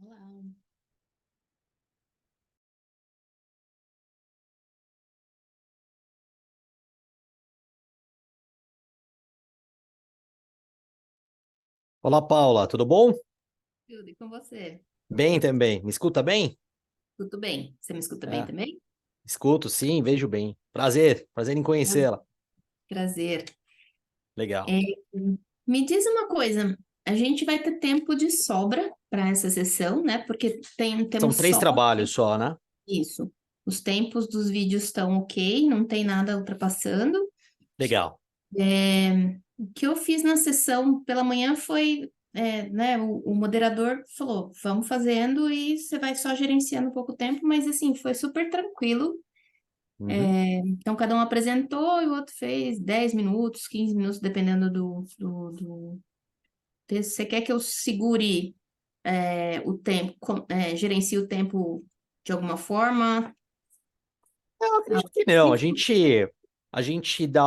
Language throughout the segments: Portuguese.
Olá. Olá, Paula, tudo bom? Tudo e com você? Bem também. Me escuta bem? Tudo bem? Você me escuta bem Ah, também? escuto, sim, vejo bem. Prazer em conhecê-la. Prazer. Legal. É, me diz uma coisa, a gente vai ter tempo de sobra para essa sessão, né? Porque São temos três só trabalhos só, né? isso. Os tempos dos vídeos estão ok, não tem nada ultrapassando. Legal. O que eu fiz na sessão pela manhã foi, né? O moderador falou, vamos fazendo e você vai só gerenciando um pouco tempo, mas assim, foi super tranquilo. Uhum. Então, cada um apresentou e o outro fez 10 minutos, 15 minutos, dependendo do texto. Você quer que eu segure o tempo, gerencie o tempo de alguma forma? Eu Ah, acredito que não. A gente dá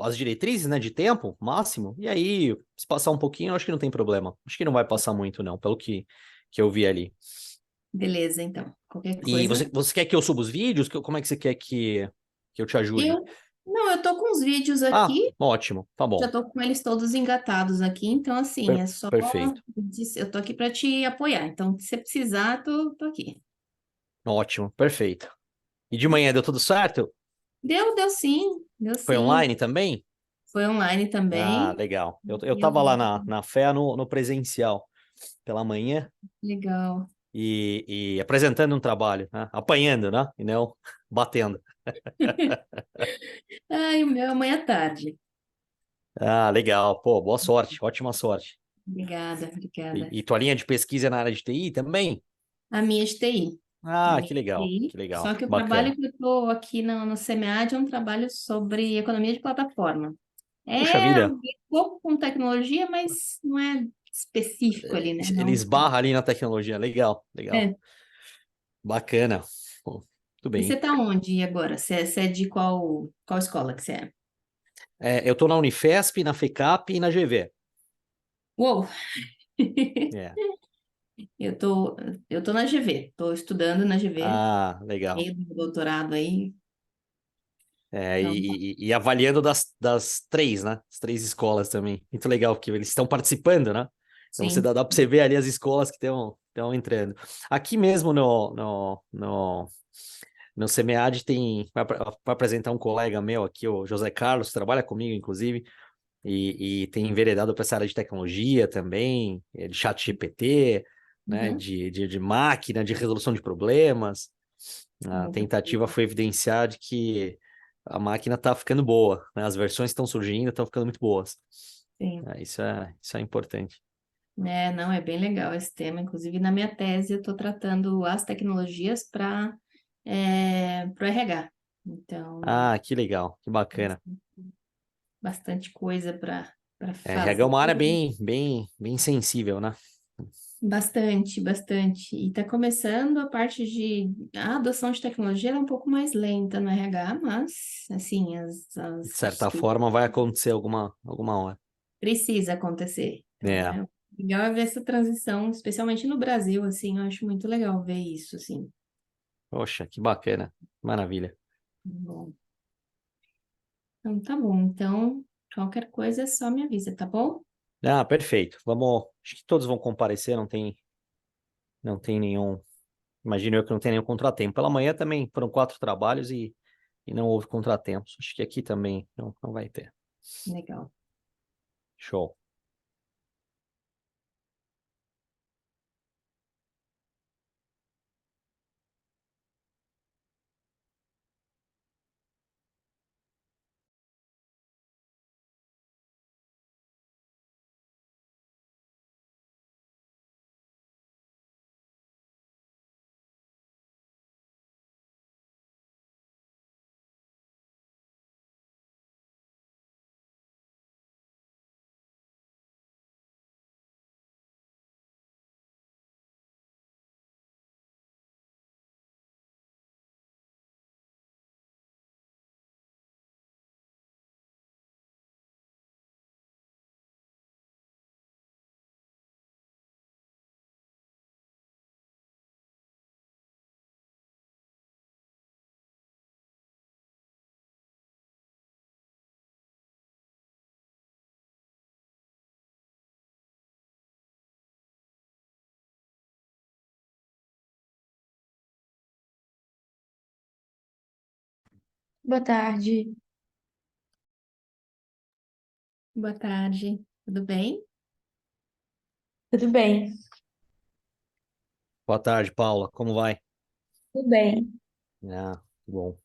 as diretrizes, né, de tempo máximo, e aí, se passar um pouquinho, eu acho que não tem problema. Acho que não vai passar muito, não, pelo que eu vi ali. beleza, então. Qualquer E coisa. você quer que eu suba os vídeos? Como é que você quer que eu te ajude? Não, eu tô com os vídeos Ah, aqui, ótimo, tá já bom. tô com eles todos engatados aqui, então, assim, é só. Perfeito. Eu tô aqui para te apoiar. Então, se você precisar, tô aqui. Ótimo, perfeito. E de manhã deu tudo certo? Deu sim, deu Foi sim. online também? Foi online Ah, também. legal. Eu E eu tava lá na FEA no presencial pela manhã Legal. e apresentando um trabalho, né? Apanhando, né? E não batendo. Ai, o meu é amanhã à tarde. Ah, legal. Pô, boa sorte, ótima sorte. Obrigada, obrigada. E tua linha de pesquisa é na área de TI também? A minha é de TI. A Ah, minha que é de legal, TI. que legal. Só que o Bacana. trabalho que eu estou aqui no SEMEAD é um trabalho sobre economia de plataforma. Puxa É vida, um pouco com tecnologia, mas não é específico ali, né? ele Não. esbarra ali na tecnologia. Legal, legal. É. Bacana. Pô, tudo E você bem. está onde agora? Você é de qual escola que você é? Eu tô na Unifesp, na FECAP e na GV. Uou! É. Eu tô, eu tô na GV, estou estudando na GV, Ah, legal. meio do doutorado aí. É, Então, e avaliando das três, né? As três escolas também. Muito legal, porque eles estão participando, né? Então você sim. dá para você ver ali as escolas que estão entrando. Aqui mesmo no SEMEAD vai apresentar um colega meu aqui, o José Carlos, trabalha comigo, inclusive, e tem enveredado para essa área de tecnologia também, de chat GPT, né? Uhum. De máquina, de resolução de problemas. A Muito tentativa bom. foi evidenciar de que a máquina está ficando boa, né? As versões que estão surgindo estão ficando muito boas. Sim. Isso é importante. Não, é bem legal esse tema. Inclusive, na minha tese, eu estou tratando as tecnologias para o RH. Então, Ah, que legal, que bacana. bastante coisa para RH é fazer. uma área bem sensível, né? Bastante, bastante. E está começando a parte de... A adoção de tecnologia ela é um pouco mais lenta no RH, mas, assim, De certa forma, vai acontecer alguma hora. precisa acontecer. Então, É, legal é ver essa transição, especialmente no Brasil, assim, eu acho muito legal ver isso, assim. poxa, que bacana, maravilha. Bom, então tá bom. Então, qualquer coisa é só me avisa, tá bom? Ah, perfeito. Vamos, acho que todos vão comparecer, não tem nenhum, imagino eu que não tem nenhum contratempo. Pela manhã também foram 4 trabalhos e não houve contratempos. Acho que aqui também não vai ter. Legal. Show. Boa tarde. Boa tarde, tudo bem? Tudo bem? Boa tarde, Paula. Como vai? Tudo bem. Ah, bom.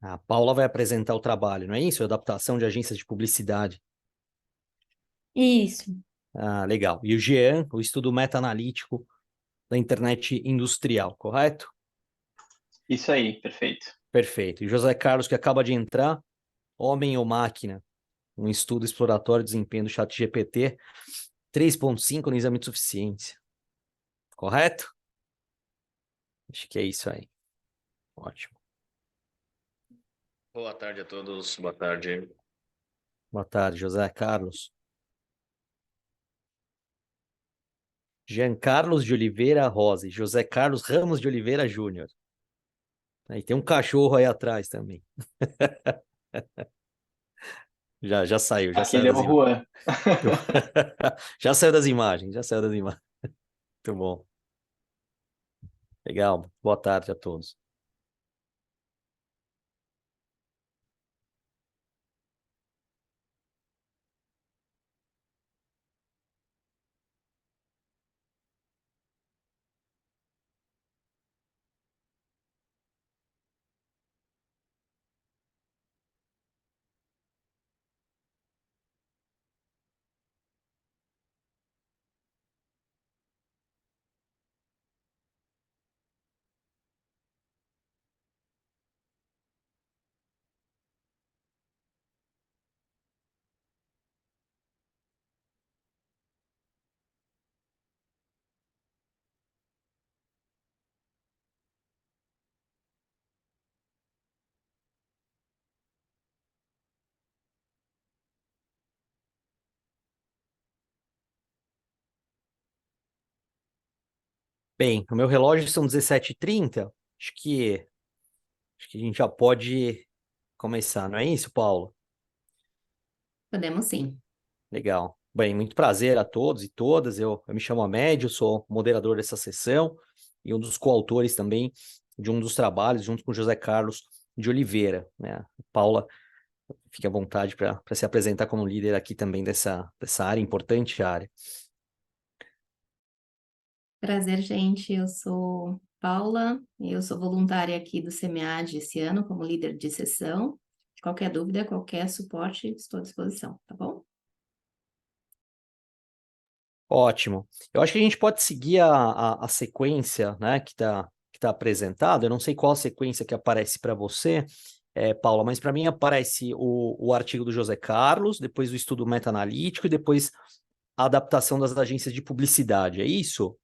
A Paula vai apresentar o trabalho, não é isso? Adaptação de agências de publicidade. Isso, Ah, legal. E o Jean, o estudo meta-analítico da internet industrial, correto? Isso aí, perfeito. Perfeito. E José Carlos, que acaba de entrar, Homem ou Máquina, um estudo exploratório de desempenho do ChatGPT 3.5 no exame de suficiência, correto? Acho que é isso aí. Ótimo. Boa tarde a todos, boa tarde. Boa tarde, José Carlos. Jean Carlos de Oliveira Rosa e José Carlos Ramos de Oliveira Júnior. Aí tem um cachorro aí atrás também. Já saiu, já saiu Aquele é das o imagens. Juan. Já saiu das imagens, já saiu das imagens. Muito bom. Legal. Boa tarde a todos. Bem, o meu relógio são 17h30. Acho que a gente já pode começar, não é isso, Paulo? Podemos sim. Legal. Bem, muito prazer a todos e todas. Eu me chamo Amédio, sou moderador dessa sessão e um dos coautores também de um dos trabalhos, junto com José Carlos de Oliveira, né? Paula, fique à vontade para se apresentar como líder aqui também dessa área, importante área. Prazer, gente. Eu sou Paula, eu sou voluntária aqui do SEMEAD esse ano como líder de sessão. Qualquer dúvida, qualquer suporte, estou à disposição, tá bom? Ótimo. Eu acho que a gente pode seguir a sequência, né, que tá apresentada. Eu não sei qual a sequência que aparece para você, Paula, mas para mim aparece o artigo do José Carlos, depois o estudo meta-analítico e depois a adaptação das agências de publicidade. É isso?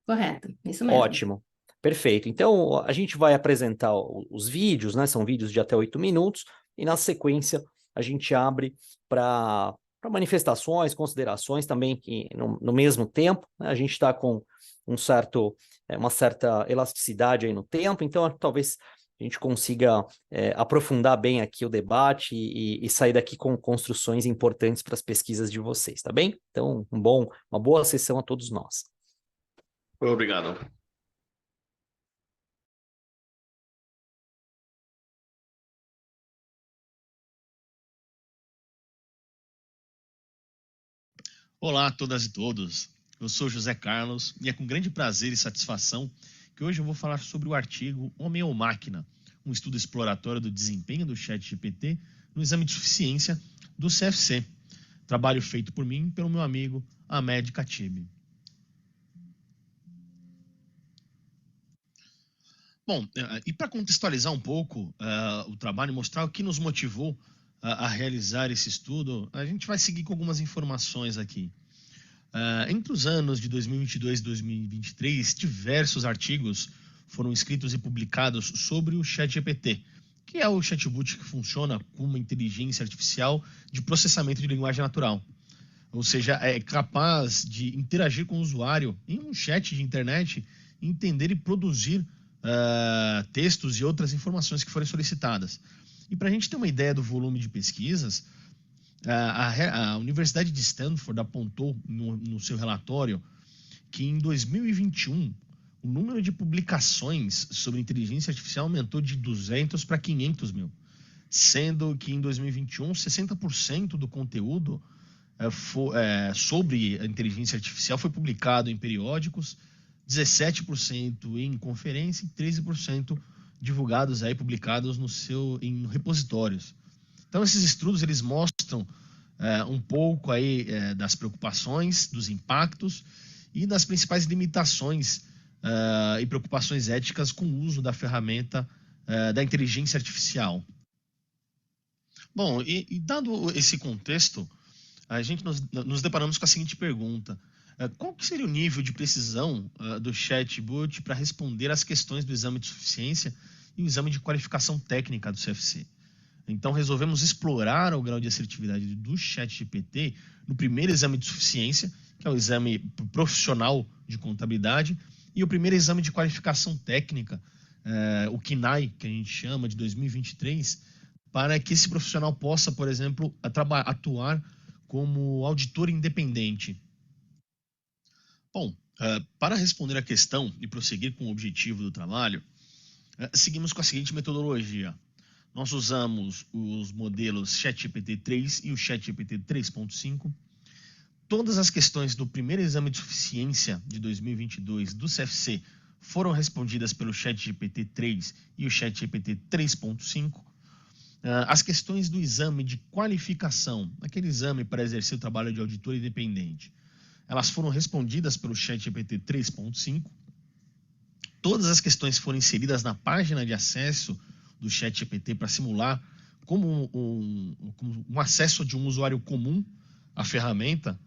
Correto, isso mesmo. Ótimo. Perfeito. Então, a gente vai apresentar os vídeos, né? São vídeos de até 8 minutos, e na sequência a gente abre para manifestações, considerações também, que no mesmo tempo, né, a gente está com uma certa elasticidade aí no tempo, então talvez a gente consiga aprofundar bem aqui o debate e sair daqui com construções importantes para as pesquisas de vocês, tá bem? Então, uma boa sessão a todos nós. Obrigado. Olá a todas e todos, eu sou José Carlos e é com grande prazer e satisfação que hoje eu vou falar sobre o artigo Homem ou Máquina, um estudo exploratório do desempenho do ChatGPT no exame de suficiência do CFC, trabalho feito por mim e pelo meu amigo Ahmed Khatib. Bom, e para contextualizar um pouco o trabalho e mostrar o que nos motivou a realizar esse estudo, a gente vai seguir com algumas informações aqui. Entre os anos de 2022 e 2023, diversos artigos foram escritos e publicados sobre o ChatGPT, que é o chatbot que funciona como uma inteligência artificial de processamento de linguagem natural. Ou seja, é capaz de interagir com o usuário em um chat de internet, entender e produzir textos e outras informações que forem solicitadas. E para a gente ter uma ideia do volume de pesquisas, a Universidade de Stanford apontou no seu relatório que em 2021 o número de publicações sobre inteligência artificial aumentou de 200 para 500 mil, sendo que em 2021 60% do conteúdo sobre a inteligência artificial foi publicado em periódicos, 17% em conferência e 13% divulgados aí, publicados em repositórios. Então, esses estudos eles mostram um pouco aí das preocupações, dos impactos e das principais limitações e preocupações éticas com o uso da ferramenta da inteligência artificial. Bom, e dado esse contexto, a gente nos deparamos com a seguinte pergunta: qual que seria o nível de precisão do chatbot para responder às questões do exame de suficiência e o exame de qualificação técnica do CFC? Então, resolvemos explorar o grau de assertividade do ChatGPT no primeiro exame de suficiência, que é o exame profissional de contabilidade, e o primeiro exame de qualificação técnica, o CNAE, que a gente chama, de 2023, para que esse profissional possa, por exemplo, atuar como auditor independente. Bom, para responder a questão e prosseguir com o objetivo do trabalho, seguimos com a seguinte metodologia. Nós usamos os modelos ChatGPT 3 e o ChatGPT 3.5. Todas as questões do primeiro exame de suficiência de 2022 do CFC foram respondidas pelo ChatGPT 3 e o ChatGPT 3.5. As questões do exame de qualificação, aquele exame para exercer o trabalho de auditor independente, elas foram respondidas pelo ChatGPT 3.5. Todas as questões foram inseridas na página de acesso do ChatGPT para simular como um acesso de um usuário comum à ferramenta.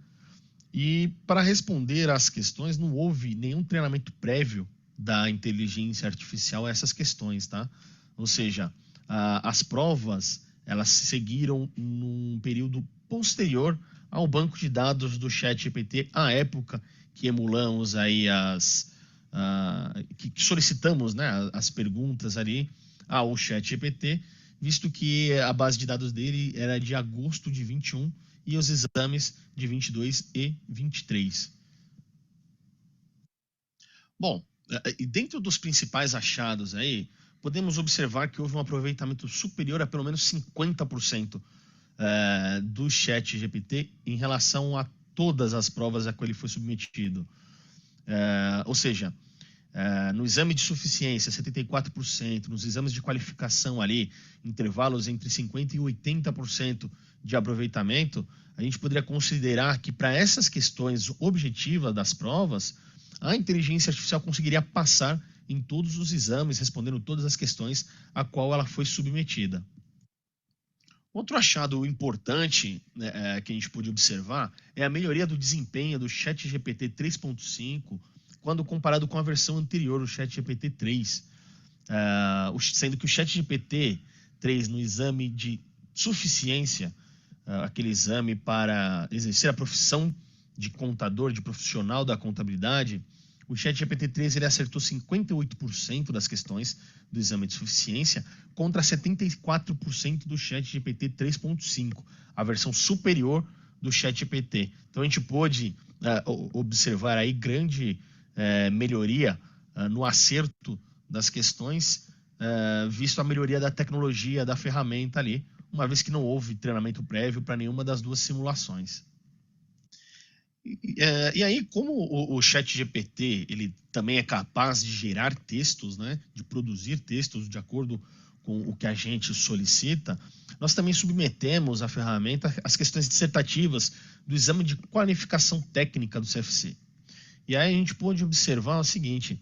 E para responder às questões, não houve nenhum treinamento prévio da inteligência artificial a essas questões, tá? Ou seja, as provas elas seguiram num período posterior ao banco de dados do ChatGPT, à época que emulamos aí que solicitamos, né, as perguntas ali ao ChatGPT, visto que a base de dados dele era de agosto de 21 e os exames de 22 e 23. Bom, e dentro dos principais achados aí, podemos observar que houve um aproveitamento superior a pelo menos 50% do ChatGPT em relação a todas as provas a que ele foi submetido. Ou seja, no exame de suficiência, 74%, nos exames de qualificação ali, intervalos entre 50% e 80% de aproveitamento, a gente poderia considerar que para essas questões objetivas das provas, a inteligência artificial conseguiria passar em todos os exames, respondendo todas as questões a qual ela foi submetida. Outro achado importante, né, que a gente pôde observar é a melhoria do desempenho do ChatGPT 3.5 quando comparado com a versão anterior, o ChatGPT 3, sendo que o ChatGPT 3 no exame de suficiência, aquele exame para exercer a profissão de contador, de profissional da contabilidade, o ChatGPT 3 ele acertou 58% das questões do exame de suficiência contra 74% do ChatGPT 3.5, a versão superior do ChatGPT. Então a gente pôde observar aí grande melhoria no acerto das questões, visto a melhoria da tecnologia da ferramenta ali, uma vez que não houve treinamento prévio para nenhuma das duas simulações. E aí, como o ChatGPT ele também é capaz de gerar textos, né, de produzir textos de acordo com o que a gente solicita, nós também submetemos à ferramenta as questões dissertativas do exame de qualificação técnica do CFC. E aí a gente pôde observar o seguinte,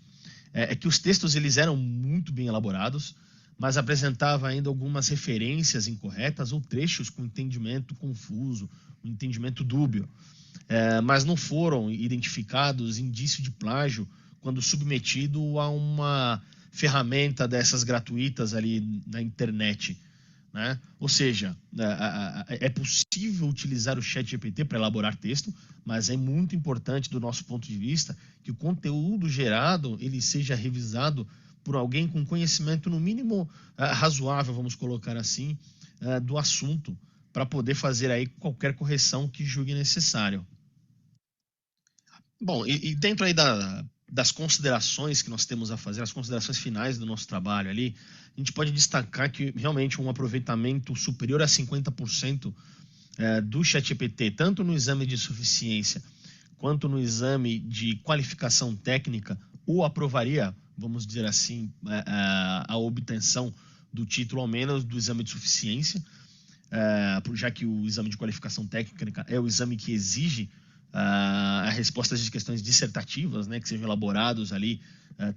é que os textos eles eram muito bem elaborados, mas apresentava ainda algumas referências incorretas ou trechos com entendimento confuso, um entendimento dúbio. Mas não foram identificados indício de plágio quando submetido a uma ferramenta dessas gratuitas ali na internet, né? Ou seja, é possível utilizar o ChatGPT para elaborar texto, mas é muito importante do nosso ponto de vista que o conteúdo gerado ele seja revisado por alguém com conhecimento no mínimo razoável, vamos colocar assim, do assunto, para poder fazer aí qualquer correção que julgue necessário. Bom, e dentro aí das considerações que nós temos a fazer, as considerações finais do nosso trabalho ali, a gente pode destacar que realmente um aproveitamento superior a 50% do ChatGPT, tanto no exame de suficiência quanto no exame de qualificação técnica, o aprovaria, vamos dizer assim, a obtenção do título ao menos do exame de suficiência, já que o exame de qualificação técnica é o exame que exige a respostas de questões dissertativas, né, que sejam elaborados ali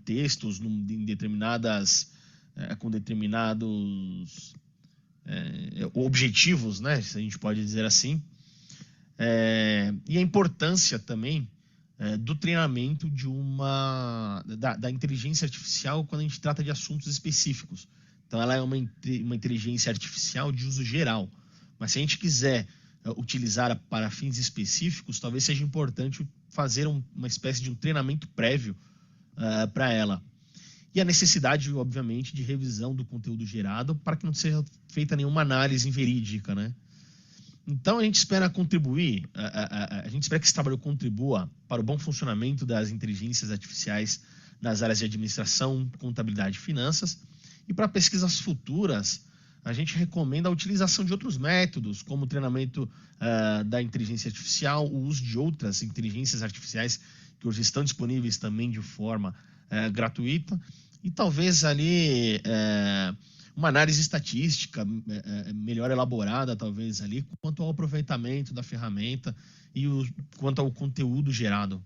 textos em determinadas, com determinados objetivos, né, se a gente pode dizer assim, e a importância também do treinamento da inteligência artificial quando a gente trata de assuntos específicos. Então, ela é uma inteligência artificial de uso geral, mas se a gente quiser utilizar para fins específicos, talvez seja importante fazer uma espécie de um treinamento prévio para ela. E a necessidade, obviamente, de revisão do conteúdo gerado para que não seja feita nenhuma análise inverídica, né? Então, a gente espera contribuir, a gente espera que esse trabalho contribua para o bom funcionamento das inteligências artificiais nas áreas de administração, contabilidade e finanças. E para pesquisas futuras, a gente recomenda a utilização de outros métodos, como o treinamento da inteligência artificial, o uso de outras inteligências artificiais que hoje estão disponíveis também de forma gratuita, e talvez ali uma análise estatística melhor elaborada, talvez ali, quanto ao aproveitamento da ferramenta e quanto ao conteúdo gerado.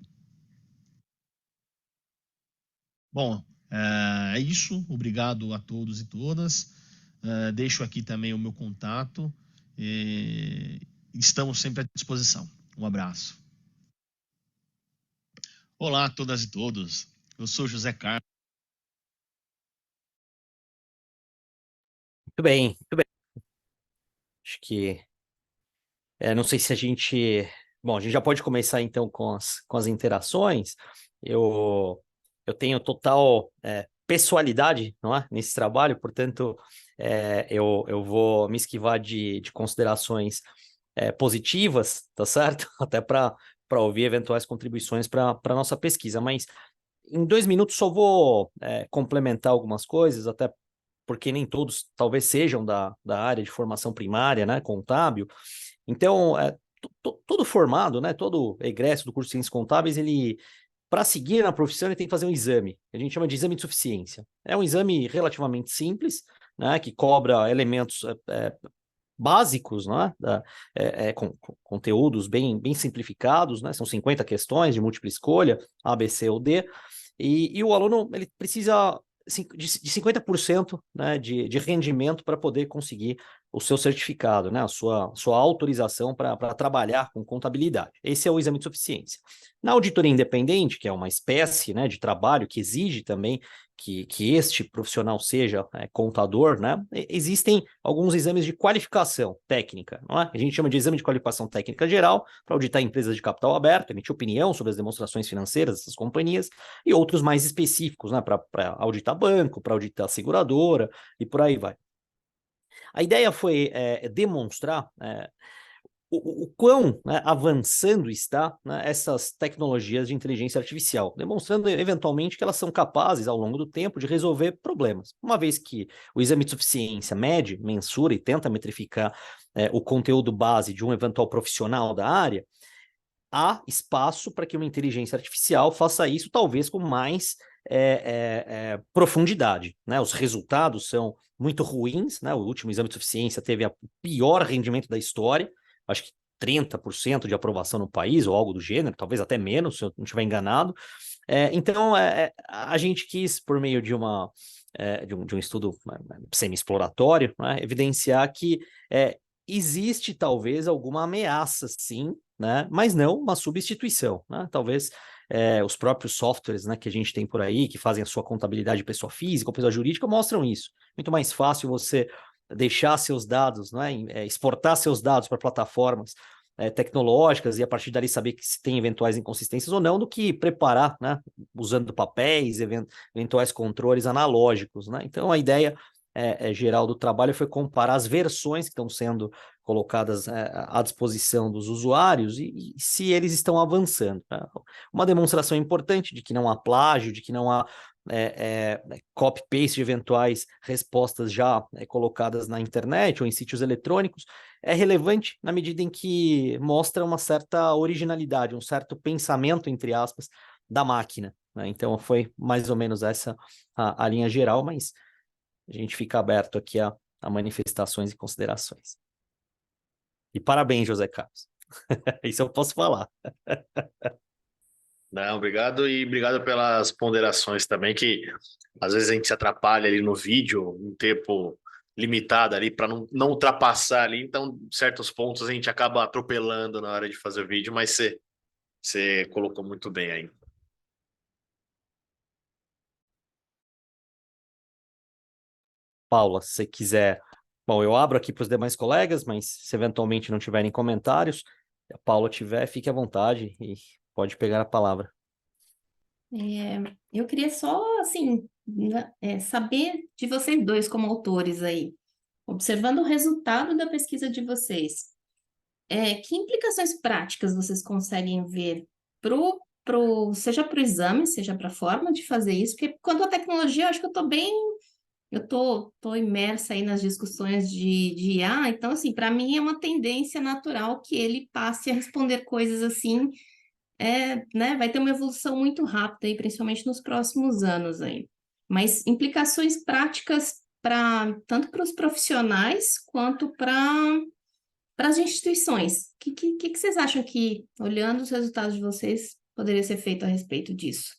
Bom, é isso. Obrigado a todos e todas. Deixo aqui também o meu contato. Estamos sempre à disposição. Um abraço. Olá a todas e todos. Eu sou José Carlos. Muito bem, muito bem. Acho que não sei se a gente... Bom, a gente já pode começar então com as interações. Eu tenho total pessoalidade, não é, nesse trabalho, portanto, eu vou me esquivar de considerações positivas, tá certo? Até para ouvir eventuais contribuições para a nossa pesquisa, mas em 2 minutos só vou complementar algumas coisas, até porque nem todos talvez sejam da área de formação primária, né, contábil. Então, todo formado, né, todo egresso do curso de Ciências Contábeis, ele, para seguir na profissão, ele tem que fazer um exame. A gente chama de exame de suficiência. É um exame relativamente simples, né, que cobra elementos básicos, né, com conteúdos bem simplificados, né, são 50 questões de múltipla escolha, A, B, C ou D, e o aluno ele precisa de 50%, né, de rendimento para poder conseguir o seu certificado, né, a sua autorização para trabalhar com contabilidade. Esse é o exame de suficiência. Na auditoria independente, que é uma espécie, né, de trabalho que exige também que este profissional seja contador, né, existem alguns exames de qualificação técnica, não é? A gente chama de exame de qualificação técnica geral para auditar empresas de capital aberto, emitir opinião sobre as demonstrações financeiras dessas companhias, e outros mais específicos, né, para auditar banco, para auditar seguradora e por aí vai. A ideia foi demonstrar o quão, né, avançando está, né, essas tecnologias de inteligência artificial, demonstrando eventualmente que elas são capazes, ao longo do tempo, de resolver problemas. Uma vez que o exame de suficiência mede, mensura e tenta metrificar o conteúdo base de um eventual profissional da área, há espaço para que uma inteligência artificial faça isso, talvez com mais profundidade, né? Os resultados são muito ruins, né? O último exame de suficiência teve o pior rendimento da história, acho que 30% de aprovação no país, ou algo do gênero, talvez até menos, se eu não estiver enganado. Então, a gente quis, por meio de um estudo semi-exploratório, né, evidenciar que existe talvez alguma ameaça, sim, né, mas não uma substituição, né? Talvez os próprios softwares, né, que a gente tem por aí, que fazem a sua contabilidade de pessoa física ou pessoa jurídica, mostram isso. Muito mais fácil você deixar seus dados, né, exportar seus dados para plataformas tecnológicas e a partir dali saber que se tem eventuais inconsistências ou não, do que preparar, né, usando papéis, eventuais controles analógicos, né? Então a ideia geral do trabalho foi comparar as versões que estão sendo colocadas à disposição dos usuários e se eles estão avançando, né? Uma demonstração importante de que não há plágio, de que não há copy-paste de eventuais respostas já colocadas na internet ou em sítios eletrônicos, é relevante na medida em que mostra uma certa originalidade, um certo pensamento, entre aspas, da máquina, né? Então foi mais ou menos essa a linha geral, mas a gente fica aberto aqui a manifestações e considerações. E parabéns, José Carlos. Isso eu posso falar. Não, obrigado e obrigado pelas ponderações também, que às vezes a gente se atrapalha ali no vídeo, um tempo limitado ali para não ultrapassar ali, então certos pontos a gente acaba atropelando na hora de fazer o vídeo, mas você colocou muito bem aí. Paula, se você quiser... Bom, eu abro aqui para os demais colegas, mas se eventualmente não tiverem comentários, a Paula tiver, fique à vontade e pode pegar a palavra. Eu queria só, assim, saber de vocês dois como autores aí, observando o resultado da pesquisa de vocês, que implicações práticas vocês conseguem ver seja para o exame, seja para a forma de fazer isso? Porque quanto à tecnologia, eu acho que eu tô imersa aí nas discussões de IA, então, assim, para mim é uma tendência natural que ele passe a responder coisas assim, né, vai ter uma evolução muito rápida aí, principalmente nos próximos anos aí. Mas implicações práticas tanto para os profissionais quanto para as instituições. O que vocês acham que, olhando os resultados de vocês, poderia ser feito a respeito disso?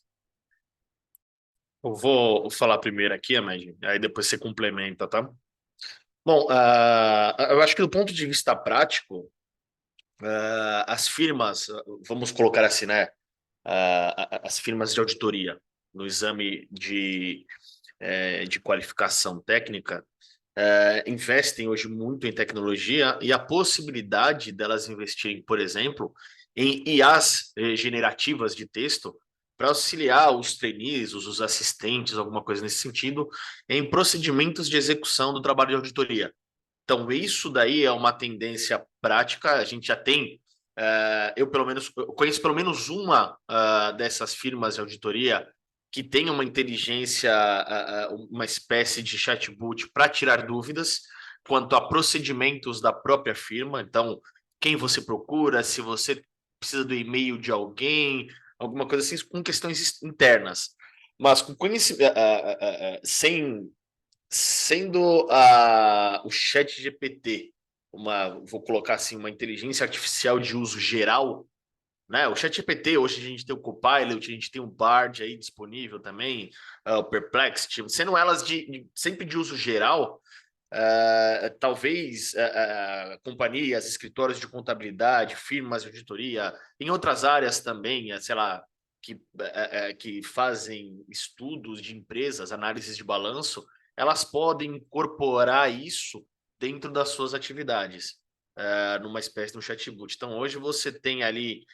Eu vou falar primeiro aqui, Amad, aí depois você complementa, tá? Bom, eu acho que do ponto de vista prático, as firmas, vamos colocar assim, né? As firmas de auditoria no exame de qualificação técnica investem hoje muito em tecnologia e a possibilidade delas investirem, por exemplo, em IAs generativas de texto para auxiliar os trainees, os assistentes, alguma coisa nesse sentido, em procedimentos de execução do trabalho de auditoria. Então, isso daí é uma tendência prática, a gente já tem eu conheço pelo menos uma dessas firmas de auditoria que tem uma inteligência, uma espécie de chatbot para tirar dúvidas quanto a procedimentos da própria firma. Então, quem você procura, se você precisa do e-mail de alguém, alguma coisa assim, com questões internas. Mas com conhecimento, sendo o chat GPT vou colocar assim, uma inteligência artificial de uso geral, né? O ChatGPT, hoje a gente tem o Copilot, a gente tem o Bard aí disponível também, o Perplexity, sendo elas sempre de uso geral, talvez companhias, escritórios de contabilidade, firmas de auditoria, em outras áreas também, sei lá, que fazem estudos de empresas, análises de balanço, elas podem incorporar isso dentro das suas atividades, numa espécie de um chatbot. Então, hoje você tem ali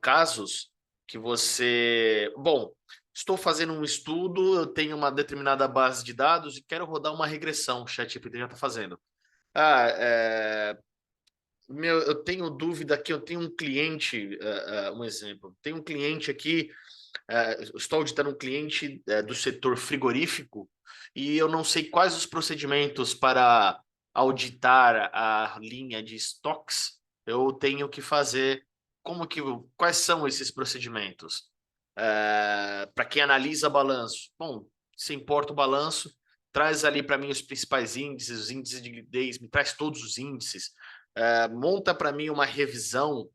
casos que você... Bom, estou fazendo um estudo, eu tenho uma determinada base de dados e quero rodar uma regressão, o ChatGPT já está fazendo. Eu tenho dúvida aqui, eu tenho um cliente, um exemplo, tem um cliente aqui, estou auditando um cliente do setor frigorífico e eu não sei quais os procedimentos para auditar a linha de estoques, eu tenho que fazer quais são esses procedimentos? Para quem analisa balanço, bom, se importa o balanço, traz ali para mim os principais índices, os índices de liquidez, me traz todos os índices, monta para mim uma revisão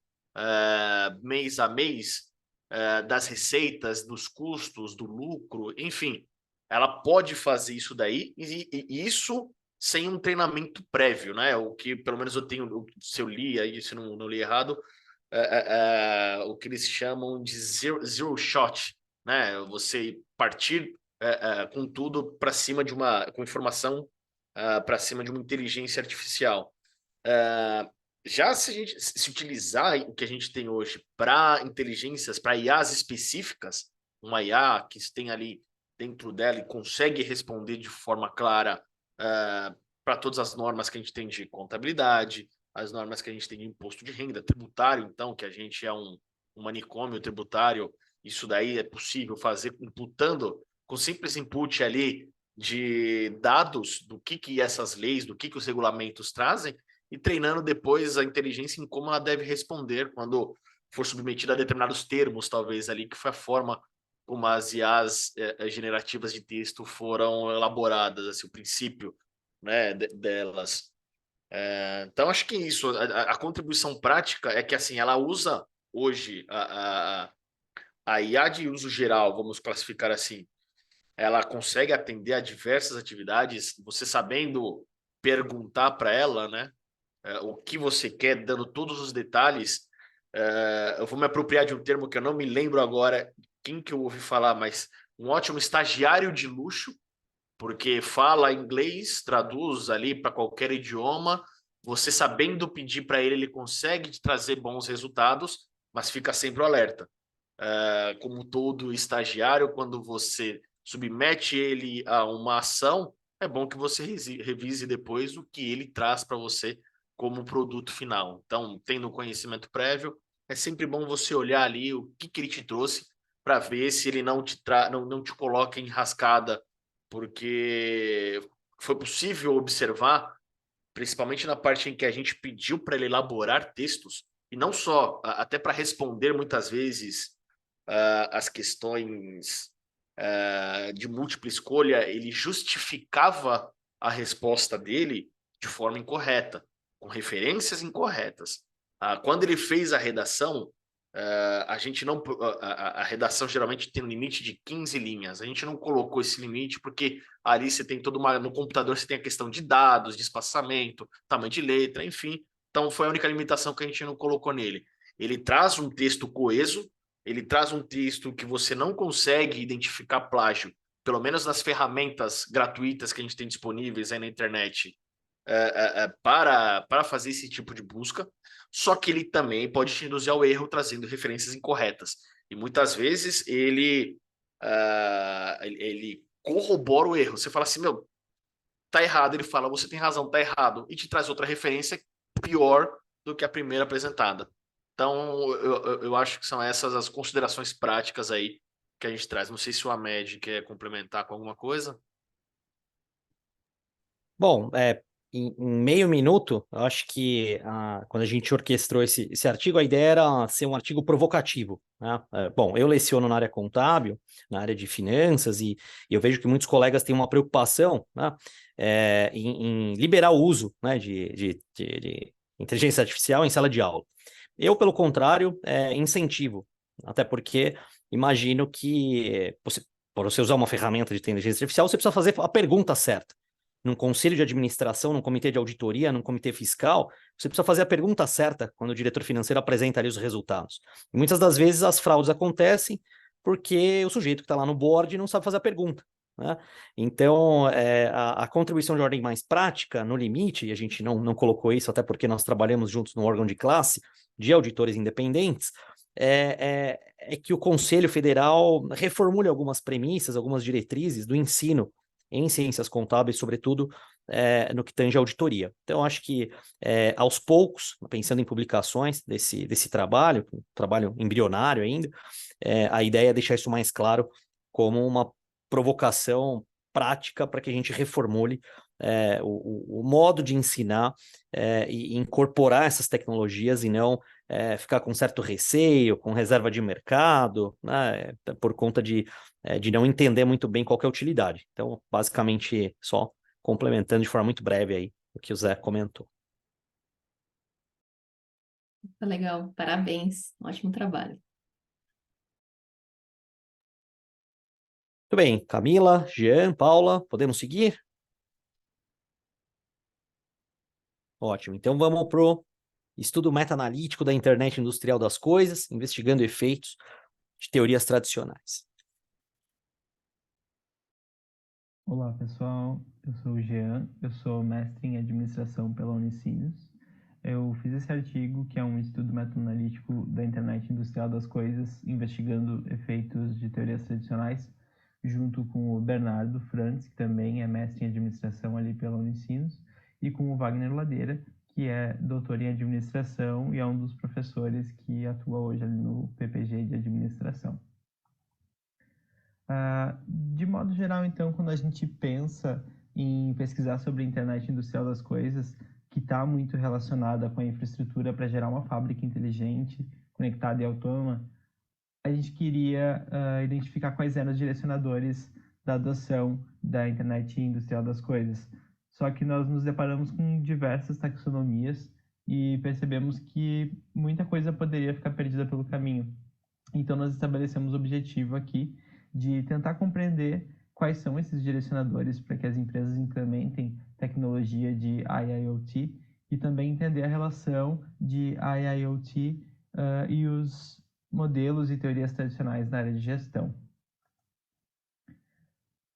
mês a mês das receitas, dos custos, do lucro, enfim, ela pode fazer isso daí, e isso sem um treinamento prévio, né? O que pelo menos eu tenho, se eu li aí, se não li errado, o que eles chamam de zero shot, né? Você partir com tudo para cima com informação para cima de uma inteligência artificial. Já se a gente se utilizar o que a gente tem hoje para inteligências, para IAs específicas, uma IA que tem ali dentro dela e consegue responder de forma clara para todas as normas que a gente tem de contabilidade, as normas que a gente tem de imposto de renda, tributário, então, que a gente é um manicômio tributário, isso daí é possível fazer imputando, com simples input ali de dados do que essas leis, do que os regulamentos trazem, e treinando depois a inteligência em como ela deve responder quando for submetida a determinados termos, talvez ali, que foi a forma como as IAs generativas de texto foram elaboradas, assim, o princípio, né, delas. Então, acho que isso, a contribuição prática é que, assim, ela usa hoje a IA de uso geral, vamos classificar assim, ela consegue atender a diversas atividades, você sabendo perguntar para ela, né, o que você quer, dando todos os detalhes. Eu vou me apropriar de um termo que eu não me lembro agora quem que eu ouvi falar, mas um ótimo estagiário de luxo, porque fala inglês, traduz ali para qualquer idioma, você sabendo pedir para ele, ele consegue te trazer bons resultados, mas fica sempre o alerta. Como todo estagiário, quando você submete ele a uma ação, é bom que você revise depois o que ele traz para você como produto final. Então, tendo conhecimento prévio, é sempre bom você olhar ali o que ele te trouxe para ver se ele não te coloca em rascada, porque foi possível observar, principalmente na parte em que a gente pediu para ele elaborar textos, e não só, até para responder muitas vezes as questões de múltipla escolha, ele justificava a resposta dele de forma incorreta, com referências incorretas. Quando ele fez a redação, a gente não. A redação geralmente tem um limite de 15 linhas. A gente não colocou esse limite porque ali você tem toda uma. No computador você tem a questão de dados, de espaçamento, tamanho de letra, enfim. Então foi a única limitação que a gente não colocou nele. Ele traz um texto coeso, ele traz um texto que você não consegue identificar plágio, pelo menos nas ferramentas gratuitas que a gente tem disponíveis aí na internet, para fazer esse tipo de busca, só que ele também pode te induzir ao erro trazendo referências incorretas. E muitas vezes ele corrobora o erro. Você fala assim, meu, tá errado. Ele fala, você tem razão, tá errado. E te traz outra referência pior do que a primeira apresentada. Então, eu acho que são essas as considerações práticas aí que a gente traz. Não sei se o Ahmed quer complementar com alguma coisa. Bom, em meio minuto, eu acho que quando a gente orquestrou esse artigo, a ideia era ser um artigo provocativo, né? Bom, eu leciono na área contábil, na área de finanças, e eu vejo que muitos colegas têm uma preocupação, né, em liberar o uso, né, de inteligência artificial em sala de aula. Eu, pelo contrário, incentivo, até porque imagino que para você usar uma ferramenta de inteligência artificial, você precisa fazer a pergunta certa. Num conselho de administração, num comitê de auditoria, num comitê fiscal, você precisa fazer a pergunta certa quando o diretor financeiro apresenta ali os resultados. E muitas das vezes as fraudes acontecem porque o sujeito que está lá no board não sabe fazer a pergunta, né? Então, a contribuição de ordem mais prática, no limite, e a gente não colocou isso até porque nós trabalhamos juntos no órgão de classe de auditores independentes, é que o Conselho Federal reformule algumas premissas, algumas diretrizes do ensino em ciências contábeis, sobretudo no que tange a auditoria. Então, acho que aos poucos, pensando em publicações desse trabalho, um trabalho embrionário ainda, a ideia é deixar isso mais claro como uma provocação prática para que a gente reformule o modo de ensinar e incorporar essas tecnologias e não ficar com certo receio, com reserva de mercado, né, por conta de não entender muito bem qual que é a utilidade. Então, basicamente, só complementando de forma muito breve aí o que o Zé comentou. Tá legal, parabéns, ótimo trabalho. Muito bem, Camila, Jean, Paula, podemos seguir? Ótimo, então vamos para o estudo meta-analítico da internet industrial das coisas, investigando efeitos de teorias tradicionais. Olá, pessoal. Eu sou o Jean, eu sou mestre em administração pela Unicinos. Eu fiz esse artigo, que é um estudo meta-analítico da internet industrial das coisas, investigando efeitos de teorias tradicionais, junto com o Bernardo Frantz, que também é mestre em administração ali pela Unicinos, e com o Wagner Ladeira, que é doutor em administração e é um dos professores que atua hoje ali no PPG de administração. De modo geral, então, quando a gente pensa em pesquisar sobre a internet industrial das coisas, que está muito relacionada com a infraestrutura para gerar uma fábrica inteligente, conectada e autônoma, a gente queria identificar quais eram os direcionadores da adoção da internet industrial das coisas. Só que nós nos deparamos com diversas taxonomias e percebemos que muita coisa poderia ficar perdida pelo caminho. Então, nós estabelecemos o objetivo aqui de tentar compreender quais são esses direcionadores para que as empresas implementem tecnologia de IIoT e também entender a relação de IIoT e os modelos e teorias tradicionais na área de gestão.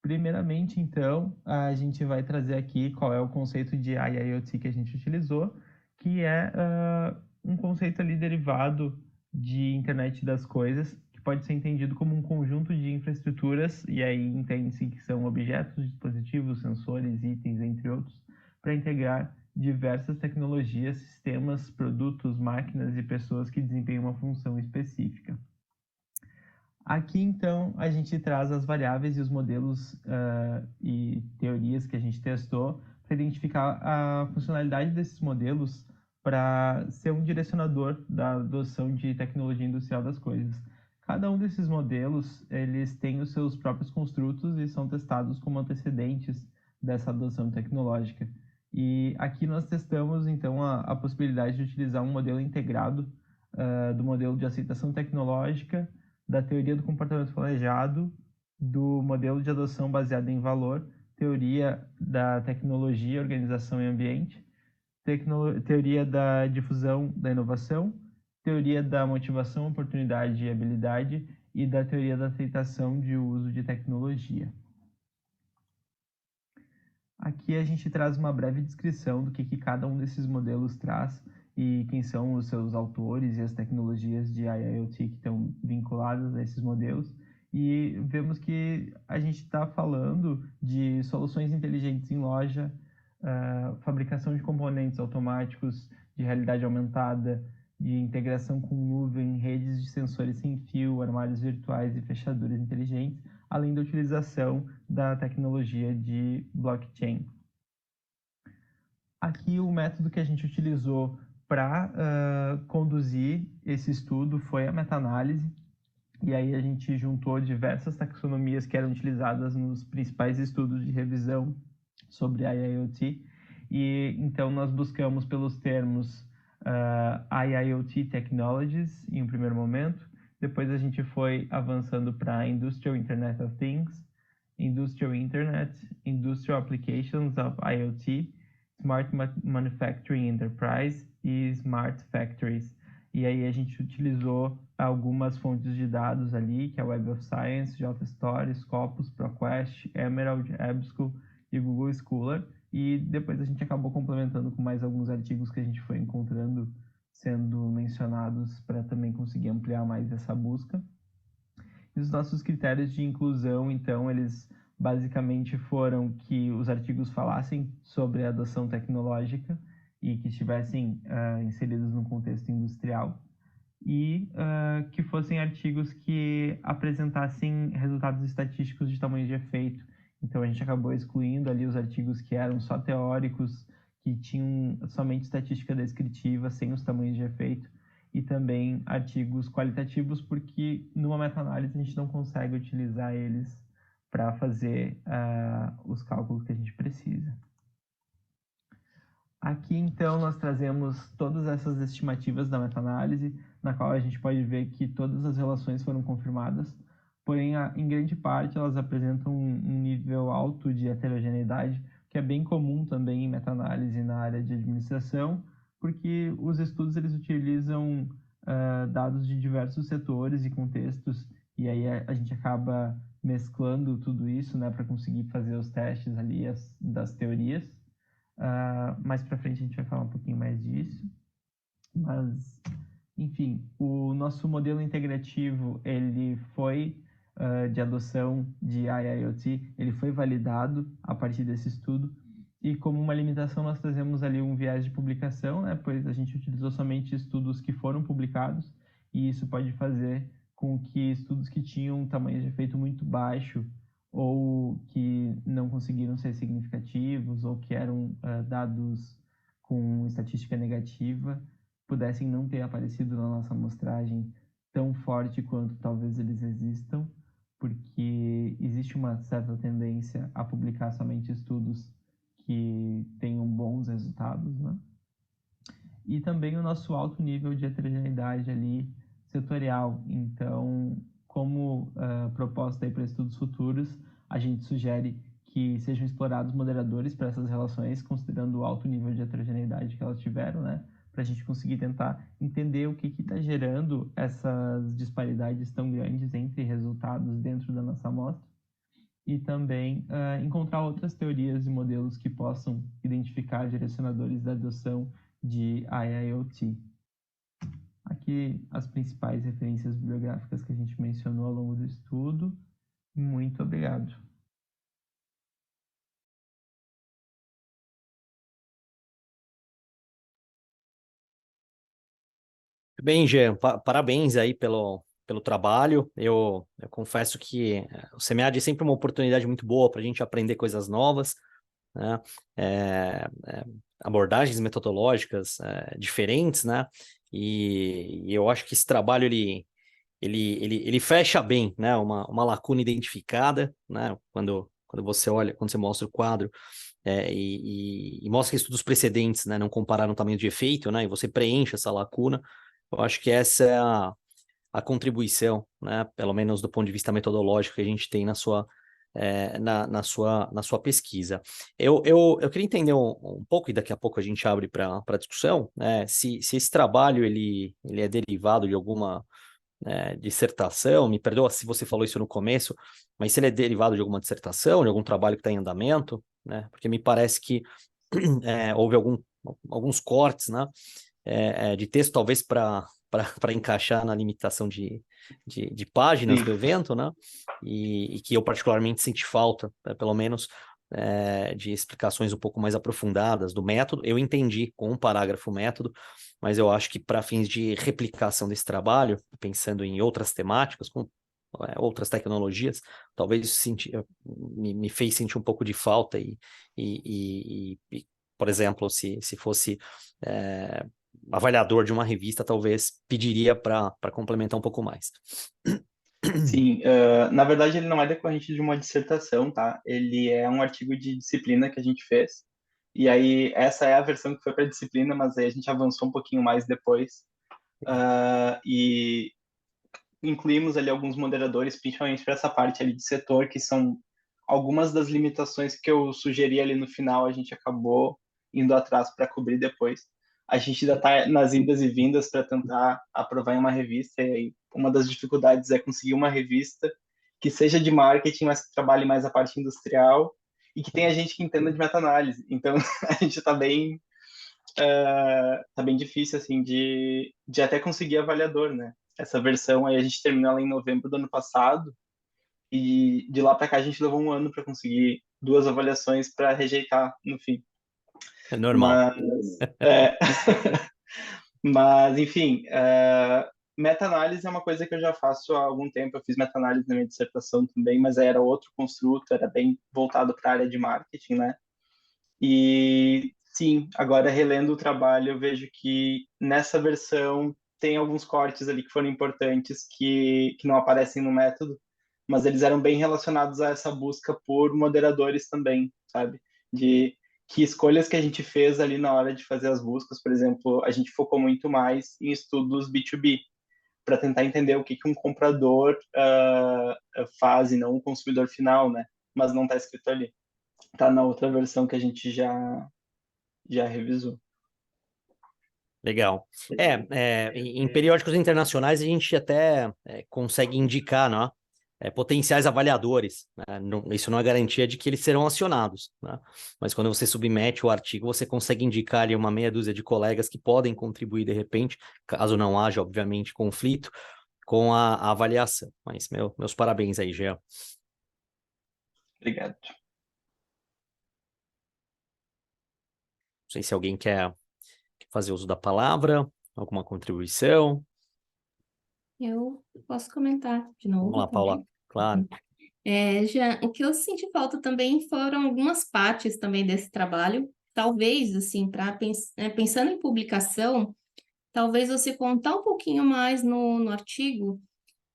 Primeiramente, então, a gente vai trazer aqui qual é o conceito de IIoT que a gente utilizou, que é um conceito ali derivado de internet das coisas, que pode ser entendido como um conjunto de infraestruturas, e aí entende-se que são objetos, dispositivos, sensores, itens, entre outros, para integrar diversas tecnologias, sistemas, produtos, máquinas e pessoas que desempenham uma função específica. Aqui, então, a gente traz as variáveis e os modelos e teorias que a gente testou para identificar a funcionalidade desses modelos para ser um direcionador da adoção de tecnologia industrial das coisas. Cada um desses modelos, eles têm os seus próprios construtos e são testados como antecedentes dessa adoção tecnológica. E aqui nós testamos, então, a possibilidade de utilizar um modelo integrado do modelo de aceitação tecnológica, da teoria do comportamento planejado, do modelo de adoção baseado em valor, teoria da tecnologia, organização e ambiente, teoria da difusão da inovação, teoria da motivação, oportunidade e habilidade e da teoria da aceitação de uso de tecnologia. Aqui a gente traz uma breve descrição do que cada um desses modelos traz e quem são os seus autores e as tecnologias de IIoT que estão vinculadas a esses modelos. E vemos que a gente está falando de soluções inteligentes em loja, fabricação de componentes automáticos, de realidade aumentada, de integração com nuvem, redes de sensores sem fio, armários virtuais e fechaduras inteligentes, além da utilização da tecnologia de blockchain. Aqui o método que a gente utilizou para conduzir esse estudo foi a meta-análise, e aí a gente juntou diversas taxonomias que eram utilizadas nos principais estudos de revisão sobre IIoT, e então nós buscamos pelos termos IIoT Technologies em um primeiro momento, depois a gente foi avançando para Industrial Internet of Things, Industrial Internet, Industrial Applications of IoT, Smart Manufacturing Enterprise e Smart Factories. E aí a gente utilizou algumas fontes de dados ali, que é Web of Science, JSTOR, Scopus, ProQuest, Emerald, EBSCO e Google Scholar. E depois a gente acabou complementando com mais alguns artigos que a gente foi encontrando sendo mencionados para também conseguir ampliar mais essa busca. E os nossos critérios de inclusão, então, eles basicamente foram que os artigos falassem sobre a adoção tecnológica e que estivessem inseridos no contexto industrial e que fossem artigos que apresentassem resultados estatísticos de tamanho de efeito Então a gente acabou excluindo ali os artigos que eram só teóricos, que tinham somente estatística descritiva, sem os tamanhos de efeito, e também artigos qualitativos, porque numa meta-análise a gente não consegue utilizar eles para fazer os cálculos que a gente precisa. Aqui, então, nós trazemos todas essas estimativas da meta-análise, na qual a gente pode ver que todas as relações foram confirmadas, porém, em grande parte, elas apresentam um nível alto de heterogeneidade, que é bem comum também em meta-análise na área de administração, porque os estudos eles utilizam dados de diversos setores e contextos, e aí a gente acaba mesclando tudo isso, né, para conseguir fazer os testes ali das teorias. Mais para frente a gente vai falar um pouquinho mais disso, mas enfim, o nosso modelo integrativo ele foi de adoção de IIoT, ele foi validado a partir desse estudo, e como uma limitação nós trazemos ali um viés de publicação, né, pois a gente utilizou somente estudos que foram publicados, e isso pode fazer com que estudos que tinham um tamanho de efeito muito baixo ou que não conseguiram ser significativos, ou que eram dados com estatística negativa, pudessem não ter aparecido na nossa amostragem tão forte quanto talvez eles existam, porque existe uma certa tendência a publicar somente estudos que tenham bons resultados, né? E também o nosso alto nível de heterogeneidade ali setorial. Então, como proposta aí para estudos futuros, a gente sugere que sejam explorados moderadores para essas relações, considerando o alto nível de heterogeneidade que elas tiveram, né? Para a gente conseguir tentar entender o que está gerando essas disparidades tão grandes entre resultados dentro da nossa amostra, e também encontrar outras teorias e modelos que possam identificar direcionadores da adoção de IIoT. Aqui as principais referências bibliográficas que a gente mencionou ao longo do estudo. Muito obrigado. Bem, Jean, parabéns aí pelo trabalho. Eu confesso que o SEMEAD é sempre uma oportunidade muito boa para a gente aprender coisas novas, né? Abordagens metodológicas diferentes, né? E eu acho que esse trabalho ele fecha bem, né? Uma lacuna identificada, né? Quando você olha, quando você mostra o quadro e mostra que estudos precedentes, né, não compararam o tamanho de efeito, né? E você preenche essa lacuna. Eu acho que essa é a contribuição, né? Pelo menos do ponto de vista metodológico que a gente tem na sua pesquisa. Eu queria entender um pouco, e daqui a pouco a gente abre para discussão, né? Se esse trabalho ele é derivado de alguma dissertação, me perdoa se você falou isso no começo, mas se ele é derivado de alguma dissertação, de algum trabalho que está em andamento, né? Porque me parece que houve alguns cortes, né? De texto, talvez para encaixar na limitação de páginas do evento, né? E que eu particularmente senti falta, pelo menos, de explicações um pouco mais aprofundadas do método. Eu entendi com um parágrafo o método, mas eu acho que para fins de replicação desse trabalho, pensando em outras temáticas, com outras tecnologias, talvez isso me fez sentir um pouco de falta e por exemplo, se fosse avaliador de uma revista, talvez pediria para complementar um pouco mais. Sim, na verdade ele não é decorrente de uma dissertação, tá? Ele é um artigo de disciplina que a gente fez. E aí essa é a versão que foi para disciplina, mas aí a gente avançou um pouquinho mais depois. E incluímos ali alguns moderadores, principalmente para essa parte ali de setor, que são algumas das limitações que eu sugeri ali no final, a gente acabou indo atrás para cobrir depois. A gente ainda está nas indas e vindas para tentar aprovar em uma revista, e aí uma das dificuldades é conseguir uma revista que seja de marketing, mas que trabalhe mais a parte industrial e que tenha gente que entenda de meta-análise. Então, a gente está bem difícil assim de até conseguir avaliador, né? Essa versão aí a gente terminou ela em novembro do ano passado, e de lá para cá a gente levou um ano para conseguir 2 avaliações para rejeitar no fim. É normal. Mas, mas enfim, Meta-análise é uma coisa que eu já faço há algum tempo. Eu fiz meta-análise na minha dissertação também, mas aí era outro construto, era bem voltado para a área de marketing, né? E sim, agora relendo o trabalho, eu vejo que nessa versão tem alguns cortes ali que foram importantes que não aparecem no método, mas eles eram bem relacionados a essa busca por moderadores também, sabe? De que escolhas que a gente fez ali na hora de fazer as buscas, por exemplo, a gente focou muito mais em estudos B2B, para tentar entender o que um comprador faz e não o consumidor final, né? Mas não está escrito ali. Está na outra versão que a gente já revisou. Legal. Em periódicos internacionais a gente até consegue indicar, né, potenciais avaliadores, né? Isso não é garantia de que eles serão acionados, né? Mas quando você submete o artigo, você consegue indicar ali uma meia dúzia de colegas que podem contribuir de repente, caso não haja, obviamente, conflito, com a avaliação. Mas meus parabéns aí, Jean. Obrigado. Não sei se alguém quer fazer uso da palavra, alguma contribuição. Eu posso comentar de novo Vamos lá, Paula. também. Claro. Já, o que eu senti falta também foram algumas partes também desse trabalho. Talvez, assim, pensando em publicação, talvez você contar um pouquinho mais no artigo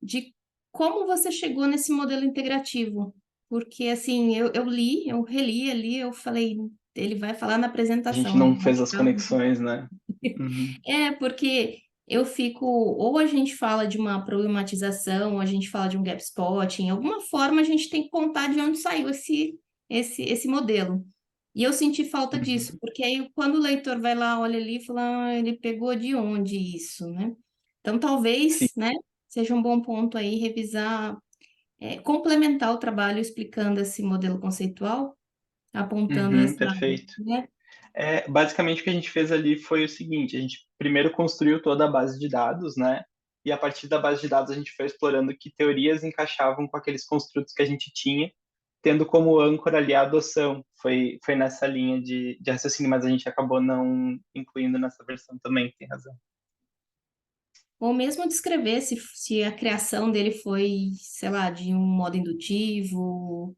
de como você chegou nesse modelo integrativo. Porque, assim, eu reli ali, eu falei, ele vai falar na A apresentação, gente né? não fez as conexões, né? Uhum. Porque eu fico, ou a gente fala de uma problematização, ou a gente fala de um gap spot, em alguma forma a gente tem que contar de onde saiu esse modelo. E eu senti falta disso, porque aí quando o leitor vai lá, olha ali e fala, ele pegou de onde isso, né? Então Sim. talvez, né, seja um bom ponto aí revisar, complementar o trabalho explicando esse modelo conceitual, apontando Uhum, essa, perfeito. né? Basicamente o que a gente fez ali foi o seguinte, a gente primeiro construiu toda a base de dados, né? E a partir da base de dados a gente foi explorando que teorias encaixavam com aqueles construtos que a gente tinha, tendo como âncora ali a adoção. Foi nessa linha de raciocínio, mas a gente acabou não incluindo nessa versão também, tem razão. Ou mesmo descrever se a criação dele foi, sei lá, de um modo indutivo,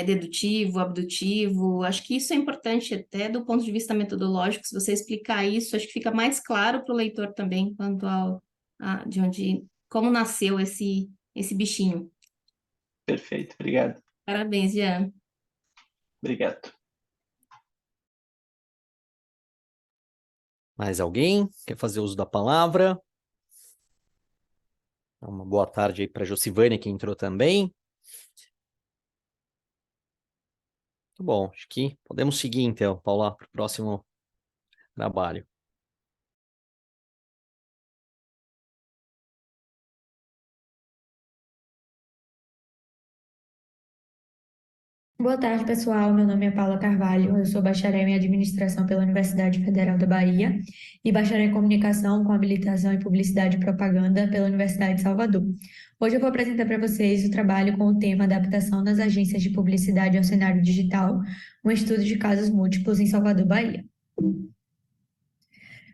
dedutivo, abdutivo. Acho que isso é importante até do ponto de vista metodológico. Se você explicar isso, acho que fica mais claro para o leitor também quanto de onde, como nasceu esse bichinho. Perfeito, obrigado. Parabéns, Jean. Obrigado. Mais alguém quer fazer uso da palavra? Uma boa tarde aí para a Josivânia, que entrou também. Muito bom, acho que podemos seguir então, Paula, para o próximo trabalho. Boa tarde, pessoal. Meu nome é Paula Carvalho. Eu sou bacharel em Administração pela Universidade Federal da Bahia e bacharel em Comunicação com habilitação em Publicidade e Propaganda pela Universidade de Salvador. Hoje eu vou apresentar para vocês o trabalho com o tema Adaptação das agências de publicidade ao cenário digital, um estudo de casos múltiplos em Salvador, Bahia.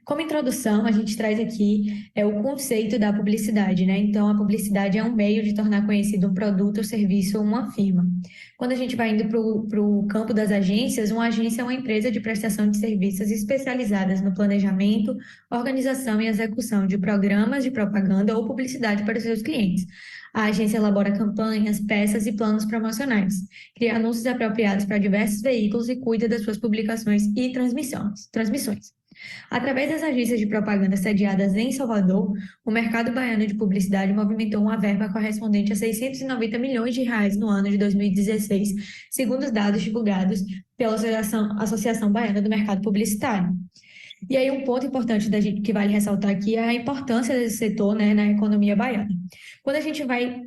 Como introdução, a gente traz aqui o conceito da publicidade, né? Então, a publicidade é um meio de tornar conhecido um produto, ou serviço ou uma firma. Quando a gente vai indo para o campo das agências, uma agência é uma empresa de prestação de serviços especializadas no planejamento, organização e execução de programas de propaganda ou publicidade para os seus clientes. A agência elabora campanhas, peças e planos promocionais, cria anúncios apropriados para diversos veículos e cuida das suas publicações e transmissões. Através das agências de propaganda sediadas em Salvador, o mercado baiano de publicidade movimentou uma verba correspondente a 690 milhões de reais no ano de 2016, segundo os dados divulgados pela Associação Baiana do Mercado Publicitário. E aí um ponto importante que vale ressaltar aqui é a importância desse setor, né, na economia baiana. Quando a gente vai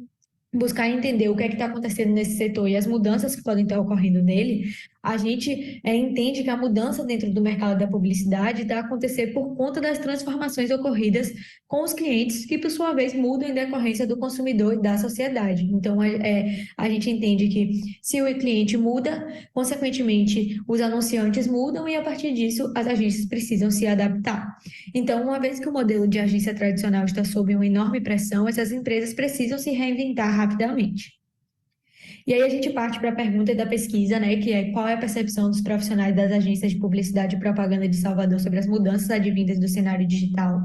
buscar entender o que é que está acontecendo nesse setor e as mudanças que podem estar ocorrendo nele, a gente entende que a mudança dentro do mercado da publicidade está a acontecer por conta das transformações ocorridas com os clientes, que por sua vez mudam em decorrência do consumidor e da sociedade. Então, a gente entende que se o cliente muda, consequentemente, os anunciantes mudam e, a partir disso, as agências precisam se adaptar. Então, uma vez que o modelo de agência tradicional está sob uma enorme pressão, essas empresas precisam se reinventar rapidamente. E aí a gente parte para a pergunta da pesquisa, né, que é qual é a percepção dos profissionais das agências de publicidade e propaganda de Salvador sobre as mudanças advindas do cenário digital?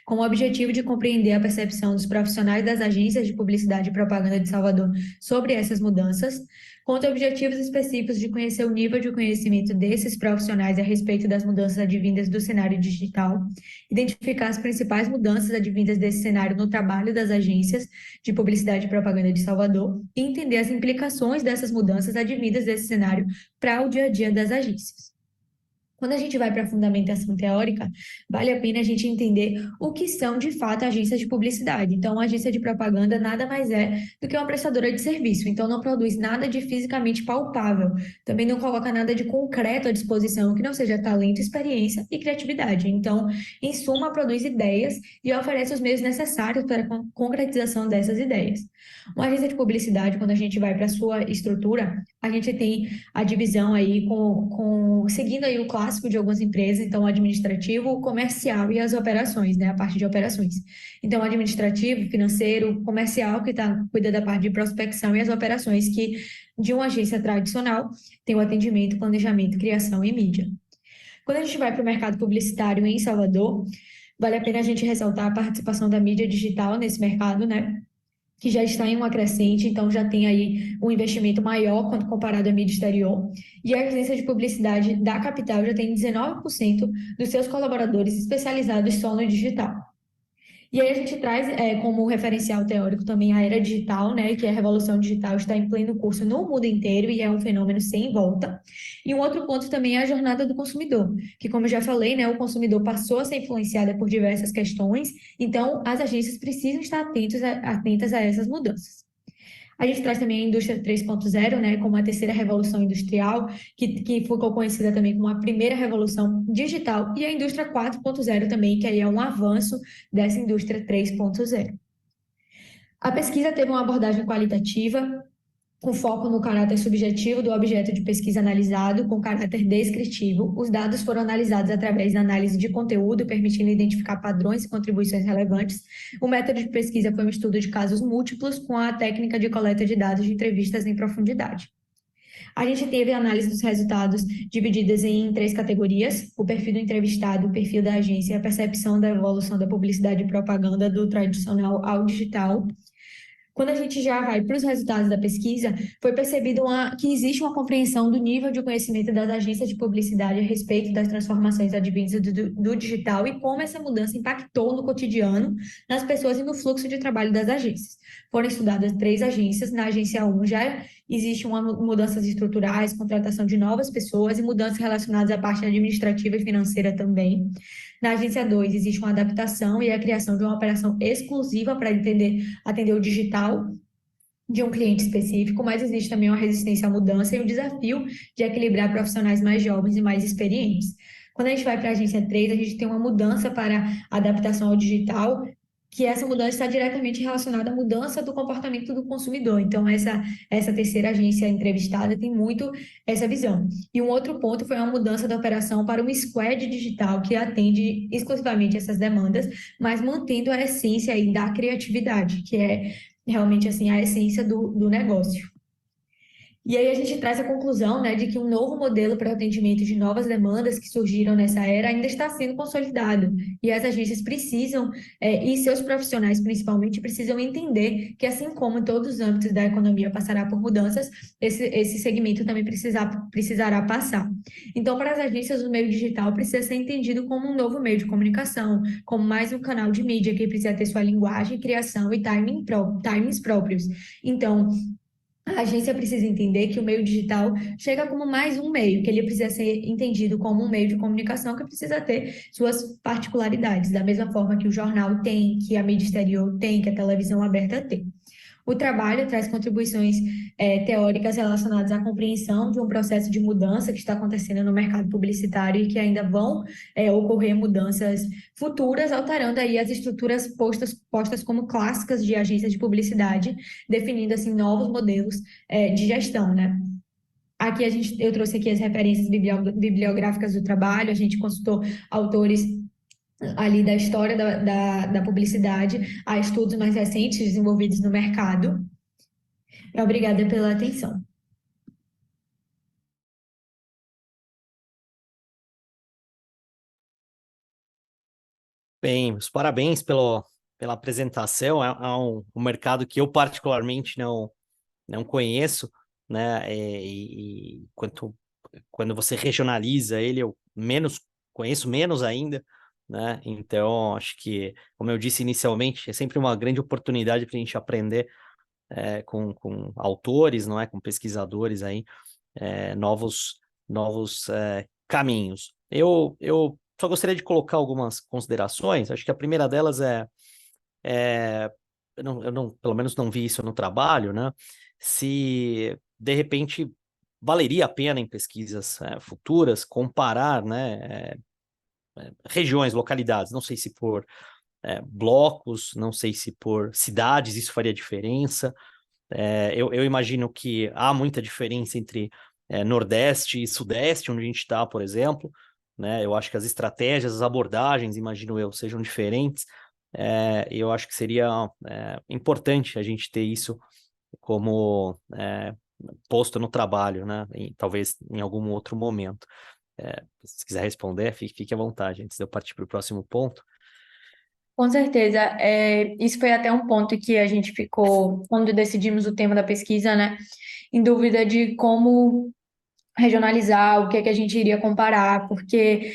Com o objetivo de compreender a percepção dos profissionais das agências de publicidade e propaganda de Salvador sobre essas mudanças, conta objetivos específicos de conhecer o nível de conhecimento desses profissionais a respeito das mudanças advindas do cenário digital, identificar as principais mudanças advindas desse cenário no trabalho das agências de publicidade e propaganda de Salvador e entender as implicações dessas mudanças advindas desse cenário para o dia a dia das agências. Quando a gente vai para a fundamentação teórica, vale a pena a gente entender o que são, de fato, agências de publicidade. Então, uma agência de propaganda nada mais é do que uma prestadora de serviço. Então, não produz nada de fisicamente palpável. Também não coloca nada de concreto à disposição, que não seja talento, experiência e criatividade. Então, em suma, produz ideias e oferece os meios necessários para a concretização dessas ideias. Uma agência de publicidade, quando a gente vai para a sua estrutura, a gente tem a divisão aí seguindo aí o clássico de algumas empresas, então o administrativo, o comercial e as operações, né, a parte de operações. Então, administrativo, financeiro, comercial, que cuida da parte de prospecção e as operações que, de uma agência tradicional, tem o atendimento, planejamento, criação e mídia. Quando a gente vai para o mercado publicitário em Salvador, vale a pena a gente ressaltar a participação da mídia digital nesse mercado, né, que já está em uma crescente, então já tem aí um investimento maior quando comparado à mídia exterior. E a agência de publicidade da capital já tem 19% dos seus colaboradores especializados só no digital. E aí a gente traz como referencial teórico também a era digital, né, que a revolução digital está em pleno curso no mundo inteiro e é um fenômeno sem volta. E um outro ponto também é a jornada do consumidor, que como eu já falei, né, o consumidor passou a ser influenciado por diversas questões, então as agências precisam estar atentas a essas mudanças. A gente traz também a indústria 3.0, né, como a terceira revolução industrial, que ficou conhecida também como a primeira revolução digital, e a indústria 4.0 também, que aí é um avanço dessa indústria 3.0. A pesquisa teve uma abordagem qualitativa, com foco no caráter subjetivo do objeto de pesquisa analisado, com caráter descritivo. Os dados foram analisados através da análise de conteúdo, permitindo identificar padrões e contribuições relevantes. O método de pesquisa foi um estudo de casos múltiplos, com a técnica de coleta de dados de entrevistas em profundidade. A gente teve a análise dos resultados divididas em 3 categorias: o perfil do entrevistado, o perfil da agência e a percepção da evolução da publicidade e propaganda do tradicional ao digital. Quando a gente já vai para os resultados da pesquisa, foi percebido que existe uma compreensão do nível de conhecimento das agências de publicidade a respeito das transformações advindas do digital e como essa mudança impactou no cotidiano, nas pessoas e no fluxo de trabalho das agências. Foram estudadas 3 agências. Na agência 1 já existe mudanças estruturais, contratação de novas pessoas e mudanças relacionadas à parte administrativa e financeira também. Na agência 2, existe uma adaptação e a criação de uma operação exclusiva para atender o digital de um cliente específico, mas existe também uma resistência à mudança e o desafio de equilibrar profissionais mais jovens e mais experientes. Quando a gente vai para a agência 3, a gente tem uma mudança para adaptação ao digital, que essa mudança está diretamente relacionada à mudança do comportamento do consumidor. Então, essa terceira agência entrevistada tem muito essa visão. E um outro ponto foi a mudança da operação para um squad digital que atende exclusivamente essas demandas, mas mantendo a essência aí da criatividade, que é realmente assim a essência do negócio. E aí a gente traz a conclusão, né, de que um novo modelo para o atendimento de novas demandas que surgiram nessa era ainda está sendo consolidado. E as agências precisam, e seus profissionais principalmente, precisam entender que, assim como em todos os âmbitos da economia passará por mudanças, esse segmento também precisará passar. Então, para as agências, o meio digital precisa ser entendido como um novo meio de comunicação, como mais um canal de mídia que precisa ter sua linguagem, criação e timings próprios. Então, a agência precisa entender que o meio digital chega como mais um meio, que ele precisa ser entendido como um meio de comunicação que precisa ter suas particularidades, da mesma forma que o jornal tem, que a mídia exterior tem, que a televisão aberta tem. O trabalho traz contribuições teóricas relacionadas à compreensão de um processo de mudança que está acontecendo no mercado publicitário e que ainda vão ocorrer mudanças futuras, alterando aí as estruturas postas como clássicas de agências de publicidade, definindo assim novos modelos de gestão, né? Aqui eu trouxe aqui as referências bibliográficas do trabalho, a gente consultou autores ali da história da publicidade a estudos mais recentes desenvolvidos no mercado. Obrigada pela atenção. Bem, os parabéns pela apresentação. Um mercado que eu particularmente não conheço, né? E quando você regionaliza ele, eu conheço menos ainda, né? Então, acho que, como eu disse inicialmente, é sempre uma grande oportunidade para a gente aprender com autores, não é? Com pesquisadores aí, novos caminhos. Eu só gostaria de colocar algumas considerações. Acho que a primeira delas pelo menos não vi isso no trabalho, né? Se de repente valeria a pena em pesquisas futuras comparar, né, regiões, localidades, não sei se por blocos, não sei se por cidades isso faria diferença. Eu imagino que há muita diferença entre Nordeste e Sudeste, onde a gente está, por exemplo, né? Eu acho que as estratégias, as abordagens, imagino eu, sejam diferentes. Eu acho que seria importante a gente ter isso como posto no trabalho, né? Talvez em algum outro momento. Se quiser responder, fique à vontade, antes de eu partir para o próximo ponto. Com certeza. Isso foi até um ponto que a gente ficou, quando decidimos o tema da pesquisa, né, em dúvida de como regionalizar, o que é que a gente iria comparar, porque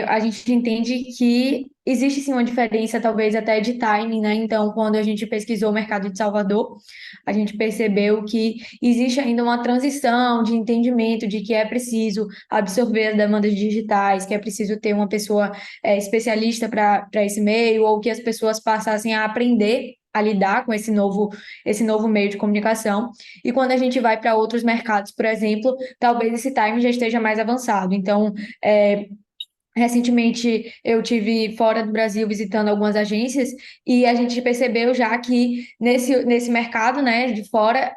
a gente entende que existe sim uma diferença, talvez até de timing, né? Então, quando a gente pesquisou o mercado de Salvador, a gente percebeu que existe ainda uma transição de entendimento de que é preciso absorver as demandas digitais, que é preciso ter uma pessoa especialista para esse meio, ou que as pessoas passassem a aprender a lidar com esse novo meio de comunicação. E quando a gente vai para outros mercados, por exemplo, talvez esse time já esteja mais avançado. Então, recentemente eu tive fora do Brasil visitando algumas agências e a gente percebeu já que nesse mercado, né, de fora,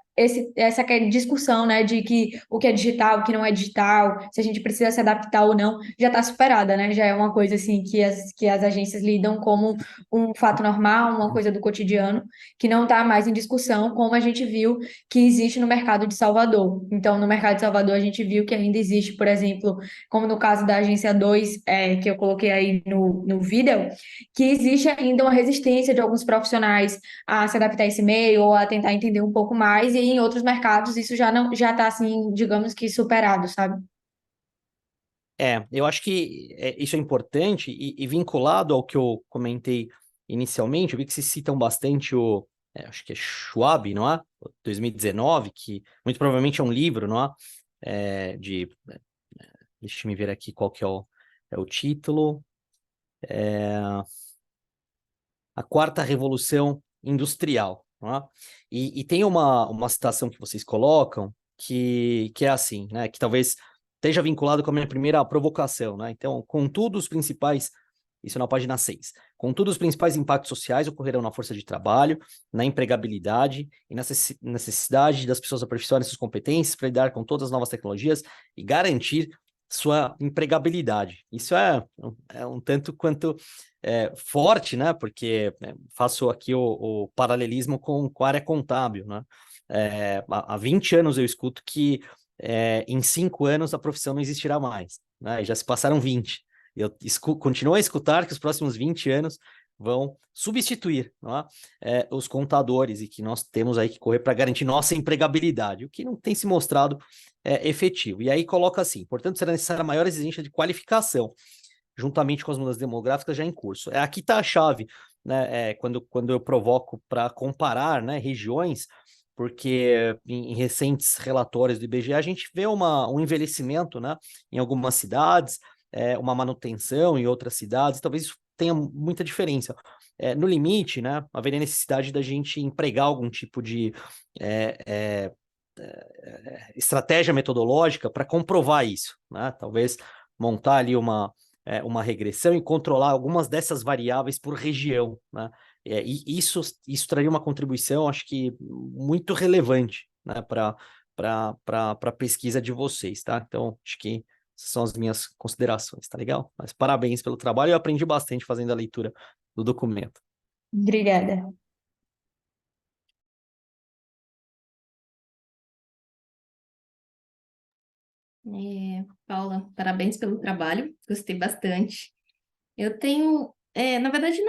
essa discussão, né, de que o que é digital, o que não é digital, se a gente precisa se adaptar ou não, já está superada, né? Já é uma coisa assim que as agências lidam como um fato normal, uma coisa do cotidiano, que não está mais em discussão, como a gente viu que existe no mercado de Salvador. Então, no mercado de Salvador, a gente viu que ainda existe, por exemplo, como no caso da Agência 2, que eu coloquei aí no vídeo, que existe ainda uma resistência de alguns profissionais a se adaptar a esse meio ou a tentar entender um pouco mais, e em outros mercados isso já está, assim, digamos que superado, sabe? Eu acho que isso é importante e vinculado ao que eu comentei inicialmente, eu vi que se citam bastante acho que é Schwab, não é? 2019, que muito provavelmente é um livro, não é? Deixa eu me ver aqui qual que é o título. A Quarta Revolução Industrial, não é? E tem uma citação que vocês colocam que é assim, né? Que talvez esteja vinculado com a minha primeira provocação, né? Então, contudo, os principais, isso na página 6, contudo, os principais impactos sociais ocorrerão na força de trabalho, na empregabilidade e na necessidade das pessoas aperfeiçoarem suas competências para lidar com todas as novas tecnologias e garantir sua empregabilidade. Isso é um tanto quanto forte, né? Porque faço aqui o paralelismo com a área contábil, né? Há 20 anos eu escuto que em 5 anos a profissão não existirá mais, né? E já se passaram 20. Eu continuo a escutar que os próximos 20 anos vão substituir, não é? Os contadores, e que nós temos aí que correr para garantir nossa empregabilidade, o que não tem se mostrado efetivo. E aí coloca assim, portanto, será necessária maior exigência de qualificação, juntamente com as mudanças demográficas já em curso. Aqui está a chave, né? Quando eu provoco para comparar, né, regiões, porque em recentes relatórios do IBGE a gente vê um envelhecimento, né, em algumas cidades, uma manutenção em outras cidades, talvez isso tenha muita diferença. No limite, né, haveria necessidade da gente empregar algum tipo de estratégia metodológica para comprovar isso, né? Talvez montar ali uma regressão e controlar algumas dessas variáveis por região, né? E isso traria uma contribuição, acho que muito relevante, né, para a pesquisa de vocês, tá? Então, acho que essas são as minhas considerações, tá legal? Mas parabéns pelo trabalho, eu aprendi bastante fazendo a leitura do documento. Obrigada. Paula, parabéns pelo trabalho, gostei bastante. Eu tenho, na verdade,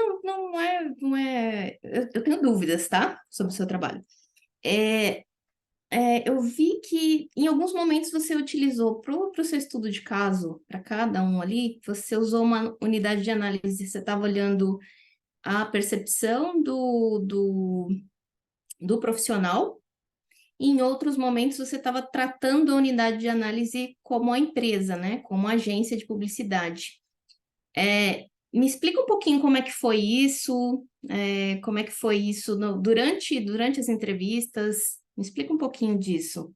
eu tenho dúvidas, tá? Sobre o seu trabalho. Eu vi que em alguns momentos você utilizou para o seu estudo de caso, para cada um ali, você usou uma unidade de análise, você estava olhando a percepção do profissional, e em outros momentos você estava tratando a unidade de análise como a empresa, né? Como a agência de publicidade. Me explica um pouquinho como é que foi isso, como é que foi isso durante as entrevistas. Me explica um pouquinho disso.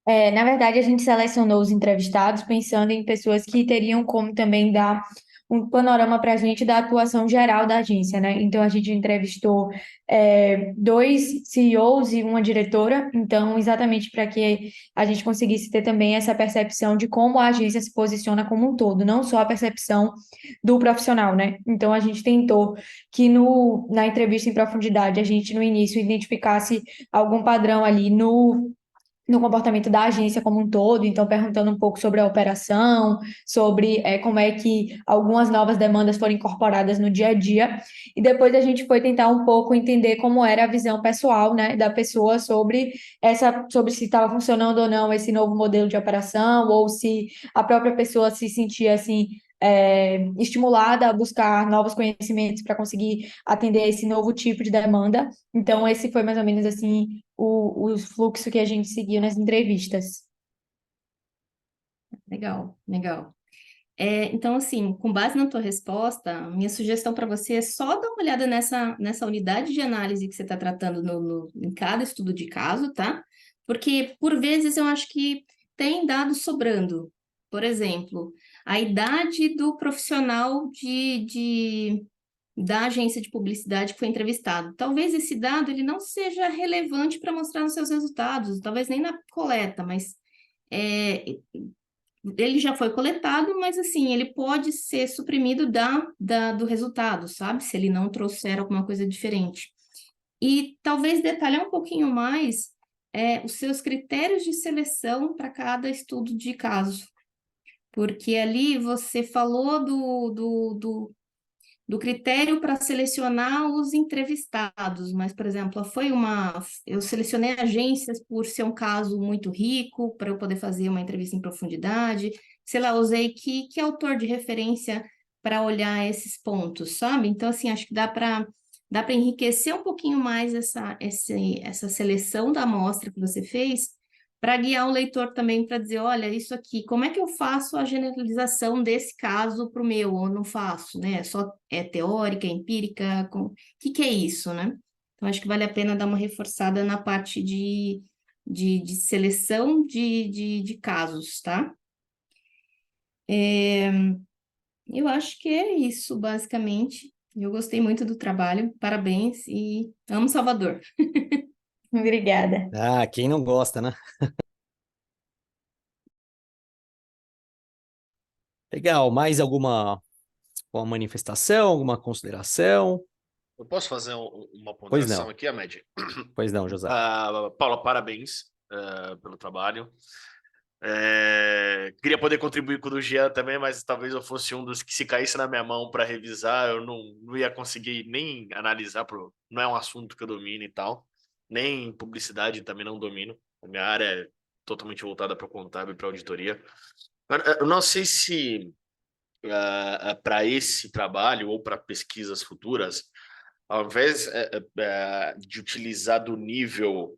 Na verdade, a gente selecionou os entrevistados pensando em pessoas que teriam como também dar um panorama para a gente da atuação geral da agência, né? Então, a gente entrevistou 2 CEOs e uma diretora, então, exatamente para que a gente conseguisse ter também essa percepção de como a agência se posiciona como um todo, não só a percepção do profissional, né? Então, a gente tentou que na entrevista em profundidade, a gente, no início, identificasse algum padrão ali no comportamento da agência como um todo, então perguntando um pouco sobre a operação, sobre como é que algumas novas demandas foram incorporadas no dia a dia, e depois a gente foi tentar um pouco entender como era a visão pessoal, né, da pessoa sobre se estava funcionando ou não esse novo modelo de operação, ou se a própria pessoa se sentia assim estimulada a buscar novos conhecimentos para conseguir atender esse novo tipo de demanda. Então, esse foi mais ou menos assim o fluxo que a gente seguiu nas entrevistas. Legal, legal. Então, assim, com base na tua resposta, minha sugestão para você é só dar uma olhada nessa unidade de análise que você está tratando em cada estudo de caso, tá? Porque, por vezes, eu acho que tem dados sobrando. Por exemplo, a idade do profissional da agência de publicidade que foi entrevistado. Talvez esse dado ele não seja relevante para mostrar nos seus resultados, talvez nem na coleta, mas é, ele já foi coletado, mas assim, ele pode ser suprimido do resultado, sabe? Se ele não trouxer alguma coisa diferente. E talvez detalhar um pouquinho mais os seus critérios de seleção para cada estudo de caso. Porque ali você falou do critério para selecionar os entrevistados, mas, por exemplo, eu selecionei agências por ser um caso muito rico, para eu poder fazer uma entrevista em profundidade, sei lá, usei que autor de referência para olhar esses pontos, sabe? Então, assim, acho que dá para enriquecer um pouquinho mais essa seleção da amostra que você fez, para guiar o leitor também para dizer, olha, isso aqui, como é que eu faço a generalização desse caso para o meu, ou não faço, né? É teórica, é empírica, o que é isso, né? Então, acho que vale a pena dar uma reforçada na parte de seleção de casos, tá? Eu acho que é isso, basicamente. Eu gostei muito do trabalho, parabéns e amo Salvador. Obrigada. Ah, quem não gosta, né? Legal, mais alguma manifestação, alguma consideração? Eu posso fazer uma Pois ponderação não, aqui, Ahmed? pois não, José. Paula, parabéns pelo trabalho. Queria poder contribuir com o do Jean também, mas talvez eu fosse um dos que, se caísse na minha mão para revisar, eu não ia conseguir nem analisar, não é um assunto que eu domino e tal, nem publicidade também não domino. A minha área é totalmente voltada para o contábil e para auditoria. Eu não sei se para esse trabalho ou para pesquisas futuras, ao invés de utilizar do nível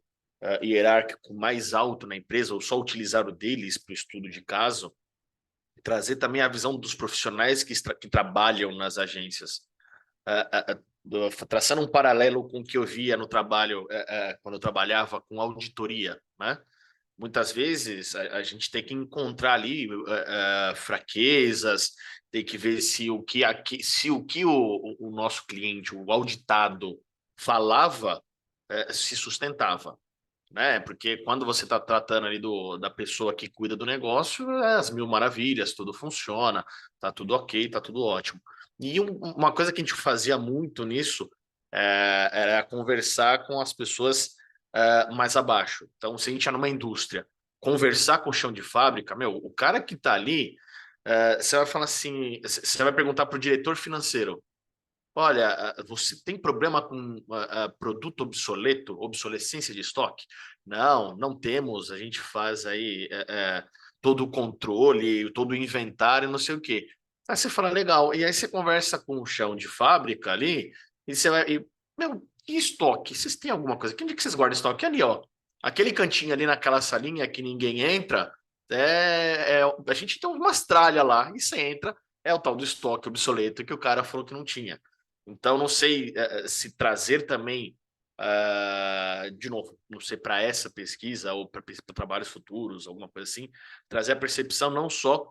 hierárquico mais alto na empresa, ou só utilizar o deles para o estudo de caso, trazer também a visão dos profissionais que trabalham nas agências. Traçando um paralelo com o que eu via no trabalho, quando eu trabalhava com auditoria, né? Muitas vezes a gente tem que encontrar ali fraquezas, tem que ver se o que o nosso cliente, o auditado, falava, se sustentava, né? Porque quando você está tratando ali da pessoa que cuida do negócio, é as mil maravilhas, tudo funciona, tá tudo ok, tá tudo ótimo. E uma coisa que a gente fazia muito nisso era conversar com as pessoas mais abaixo. Então, se a gente é numa indústria, conversar com o chão de fábrica, meu, o cara que está ali, você vai falar assim, você vai perguntar para o diretor financeiro: olha, você tem problema com produto obsoleto, obsolescência de estoque? Não, não temos. A gente faz aí todo o controle, todo o inventário, não sei o quê. Aí você fala, legal. E aí você conversa com o chão de fábrica ali, e você vai. Meu, e estoque? Vocês têm alguma coisa? Onde que vocês guardam estoque? Ali, ó. Aquele cantinho ali naquela salinha que ninguém entra, a gente tem umas tralhas lá, e você entra, é o tal do estoque obsoleto que o cara falou que não tinha. Então, não sei se trazer também, de novo, não sei, para essa pesquisa ou para trabalhos futuros, alguma coisa assim, trazer a percepção não só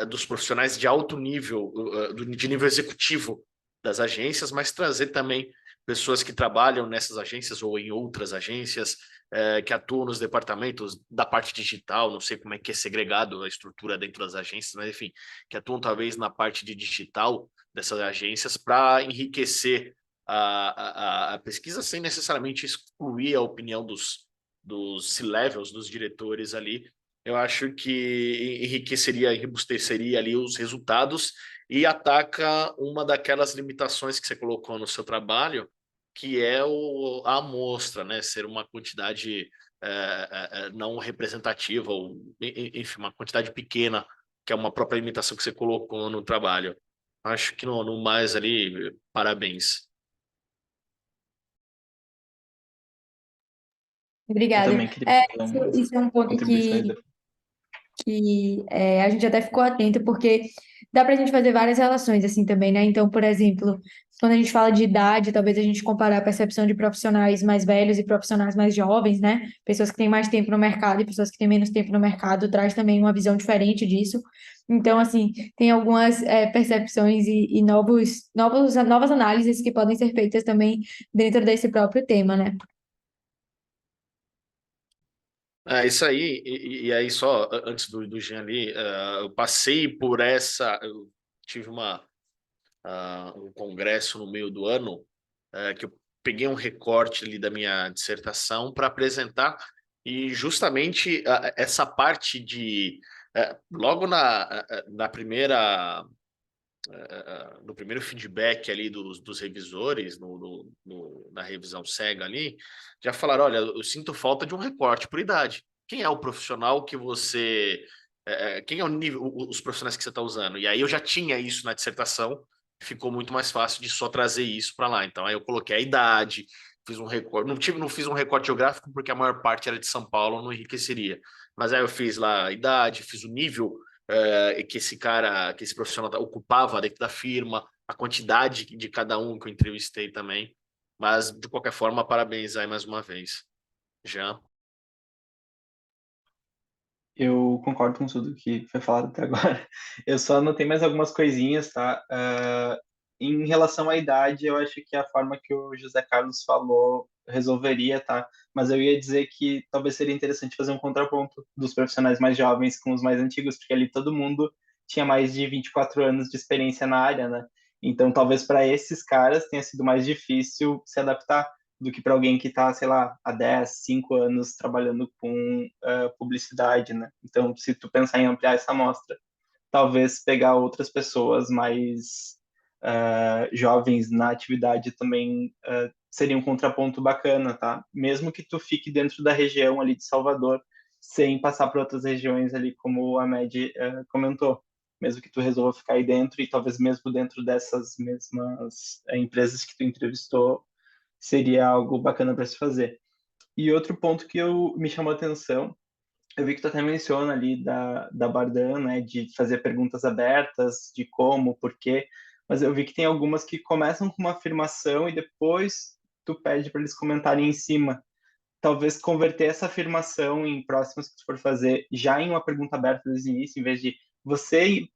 dos profissionais de alto nível, de nível executivo das agências, mas trazer também pessoas que trabalham nessas agências ou em outras agências, que atuam nos departamentos da parte digital, não sei como é que é segregado a estrutura dentro das agências, mas enfim, que atuam talvez na parte de digital dessas agências para enriquecer a pesquisa sem necessariamente excluir a opinião dos C-levels, dos diretores ali. Eu acho que enriqueceria, enrobusteceria ali os resultados e ataca uma daquelas limitações que você colocou no seu trabalho, que é a amostra, né? Ser uma quantidade não representativa, ou enfim, uma quantidade pequena, que é uma própria limitação que você colocou no trabalho. Acho que no mais ali, parabéns. Eu Obrigada. também queria fazer umas Isso é um ponto contribuições depois. que a gente até ficou atento, porque dá para a gente fazer várias relações assim também, né? Então, por exemplo, quando a gente fala de idade, talvez a gente comparar a percepção de profissionais mais velhos e profissionais mais jovens, né? Pessoas que têm mais tempo no mercado e pessoas que têm menos tempo no mercado, traz também uma visão diferente disso. Então, assim, tem algumas percepções e novas análises que podem ser feitas também dentro desse próprio tema, né? É isso aí, e aí só antes do Jean ali, eu passei por eu tive um congresso no meio do ano, que eu peguei um recorte ali da minha dissertação para apresentar, e justamente essa parte logo na primeira, no primeiro feedback ali dos revisores, na revisão cega ali, já falaram, olha, eu sinto falta de um recorte por idade. Quem é o profissional que você... quem é o nível, os profissionais que você está usando? E aí eu já tinha isso na dissertação, ficou muito mais fácil de só trazer isso para lá. Então aí eu coloquei a idade, fiz um recorte, não fiz um recorte geográfico porque a maior parte era de São Paulo, não enriqueceria. Mas aí eu fiz lá a idade, fiz o nível que esse profissional ocupava dentro da firma, a quantidade de cada um que eu entrevistei também. Mas, de qualquer forma, parabéns aí mais uma vez. Jean. Eu concordo com tudo que foi falado até agora. Eu só anotei mais algumas coisinhas, tá? Em relação à idade, eu acho que a forma que o José Carlos falou resolveria, tá? Mas eu ia dizer que talvez seria interessante fazer um contraponto dos profissionais mais jovens com os mais antigos, porque ali todo mundo tinha mais de 24 anos de experiência na área, né? Então, talvez para esses caras tenha sido mais difícil se adaptar do que para alguém que está, sei lá, há 10, 5 anos trabalhando com publicidade, né? Então, se tu pensar em ampliar essa amostra, talvez pegar outras pessoas mais jovens na atividade também seria um contraponto bacana, tá? Mesmo que tu fique dentro da região ali de Salvador, sem passar por outras regiões ali, como a Med comentou. Mesmo que tu resolva ficar aí dentro e talvez mesmo dentro dessas mesmas empresas que tu entrevistou, seria algo bacana para se fazer. E outro ponto que me chamou a atenção Eu vi que tu até menciona ali da Bardan, né, de fazer perguntas abertas, de como, por quê, mas eu vi que tem algumas que começam com uma afirmação e depois tu pede para eles comentarem em cima. Talvez converter essa afirmação em próximas que tu for fazer já em uma pergunta aberta desde o início, em vez de você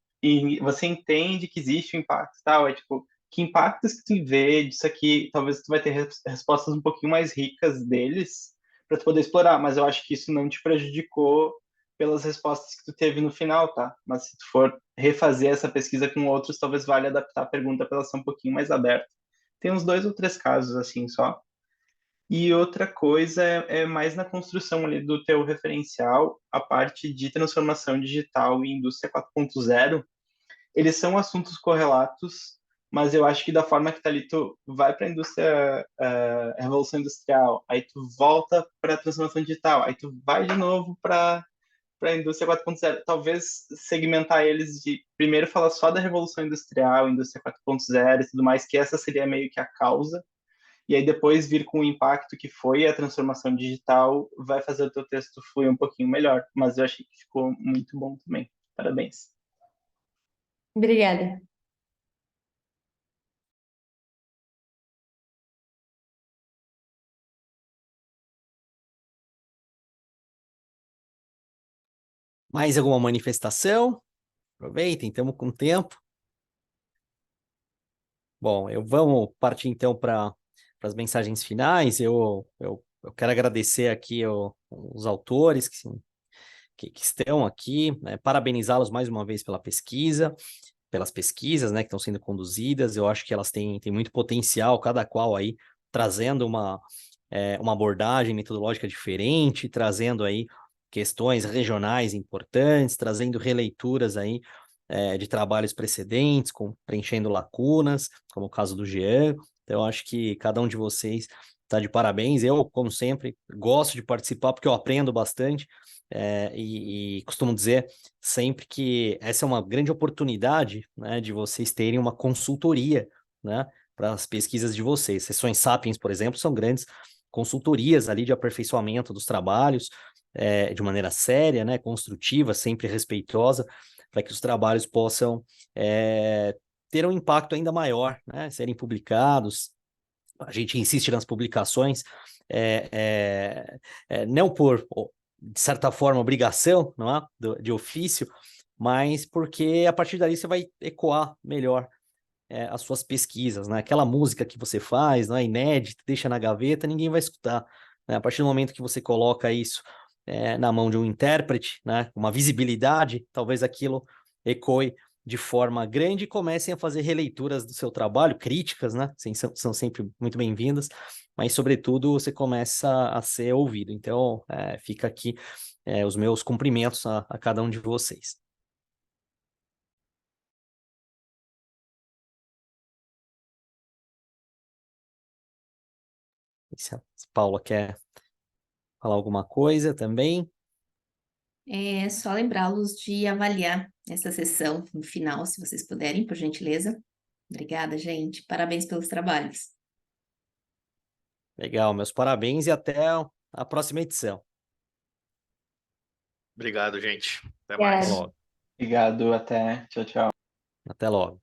entende que existe um impacto e tal, é tipo, que impactos que tu vê disso aqui, talvez tu vai ter respostas um pouquinho mais ricas deles para tu poder explorar, mas eu acho que isso não te prejudicou pelas respostas que tu teve no final, tá? Mas se tu for refazer essa pesquisa com outros, talvez valha adaptar a pergunta para ela ser um pouquinho mais aberta. Tem uns 2 ou 3 casos assim só. E outra coisa é mais na construção ali do teu referencial, a parte de transformação digital e indústria 4.0. Eles são assuntos correlatos, mas eu acho que da forma que tá ali, tu vai para a indústria, revolução industrial, aí tu volta para a transformação digital, aí tu vai de novo para a indústria 4.0. Talvez segmentar eles de primeiro falar só da revolução industrial, indústria 4.0 e tudo mais, que essa seria meio que a causa, e aí depois vir com o impacto que foi a transformação digital, vai fazer o teu texto fluir um pouquinho melhor. Mas eu achei que ficou muito bom também. Parabéns. Obrigada. Mais alguma manifestação? Aproveitem, estamos com tempo. Bom, vamos partir então para as mensagens finais. Eu quero agradecer aqui os autores que estão aqui, né, parabenizá-los mais uma vez pelas pesquisas, né, que estão sendo conduzidas. Eu acho que elas têm muito potencial, cada qual aí trazendo uma abordagem metodológica diferente, trazendo aí questões regionais importantes, trazendo releituras aí de trabalhos precedentes, preenchendo lacunas, como o caso do Jean. Então, eu acho que cada um de vocês está de parabéns. Eu, como sempre, gosto de participar porque eu aprendo bastante e costumo dizer sempre que essa é uma grande oportunidade, né, de vocês terem uma consultoria, né, para as pesquisas de vocês. Sessões Sapiens, por exemplo, são grandes consultorias ali de aperfeiçoamento dos trabalhos, de maneira séria, né, construtiva, sempre respeitosa, para que os trabalhos possam ter um impacto ainda maior, né, serem publicados. A gente insiste nas publicações, não por, de certa forma, obrigação, não é? De ofício, mas porque a partir dali você vai ecoar melhor as suas pesquisas, né? Aquela música que você faz, não é inédita, deixa na gaveta, ninguém vai escutar, né? A partir do momento que você coloca isso na mão de um intérprete, né? Uma visibilidade, talvez aquilo ecoe de forma grande e comecem a fazer releituras do seu trabalho, críticas, né? São sempre muito bem-vindas, mas, sobretudo, você começa a ser ouvido. Então, fica aqui os meus cumprimentos a cada um de vocês. Se a Paula quer falar alguma coisa também. É só lembrá-los de avaliar essa sessão no final, se vocês puderem, por gentileza. Obrigada, gente. Parabéns pelos trabalhos. Legal, meus parabéns e até a próxima edição. Obrigado, gente. Até Obrigada. Até mais. logo. Obrigado, até. Tchau, tchau. Até logo.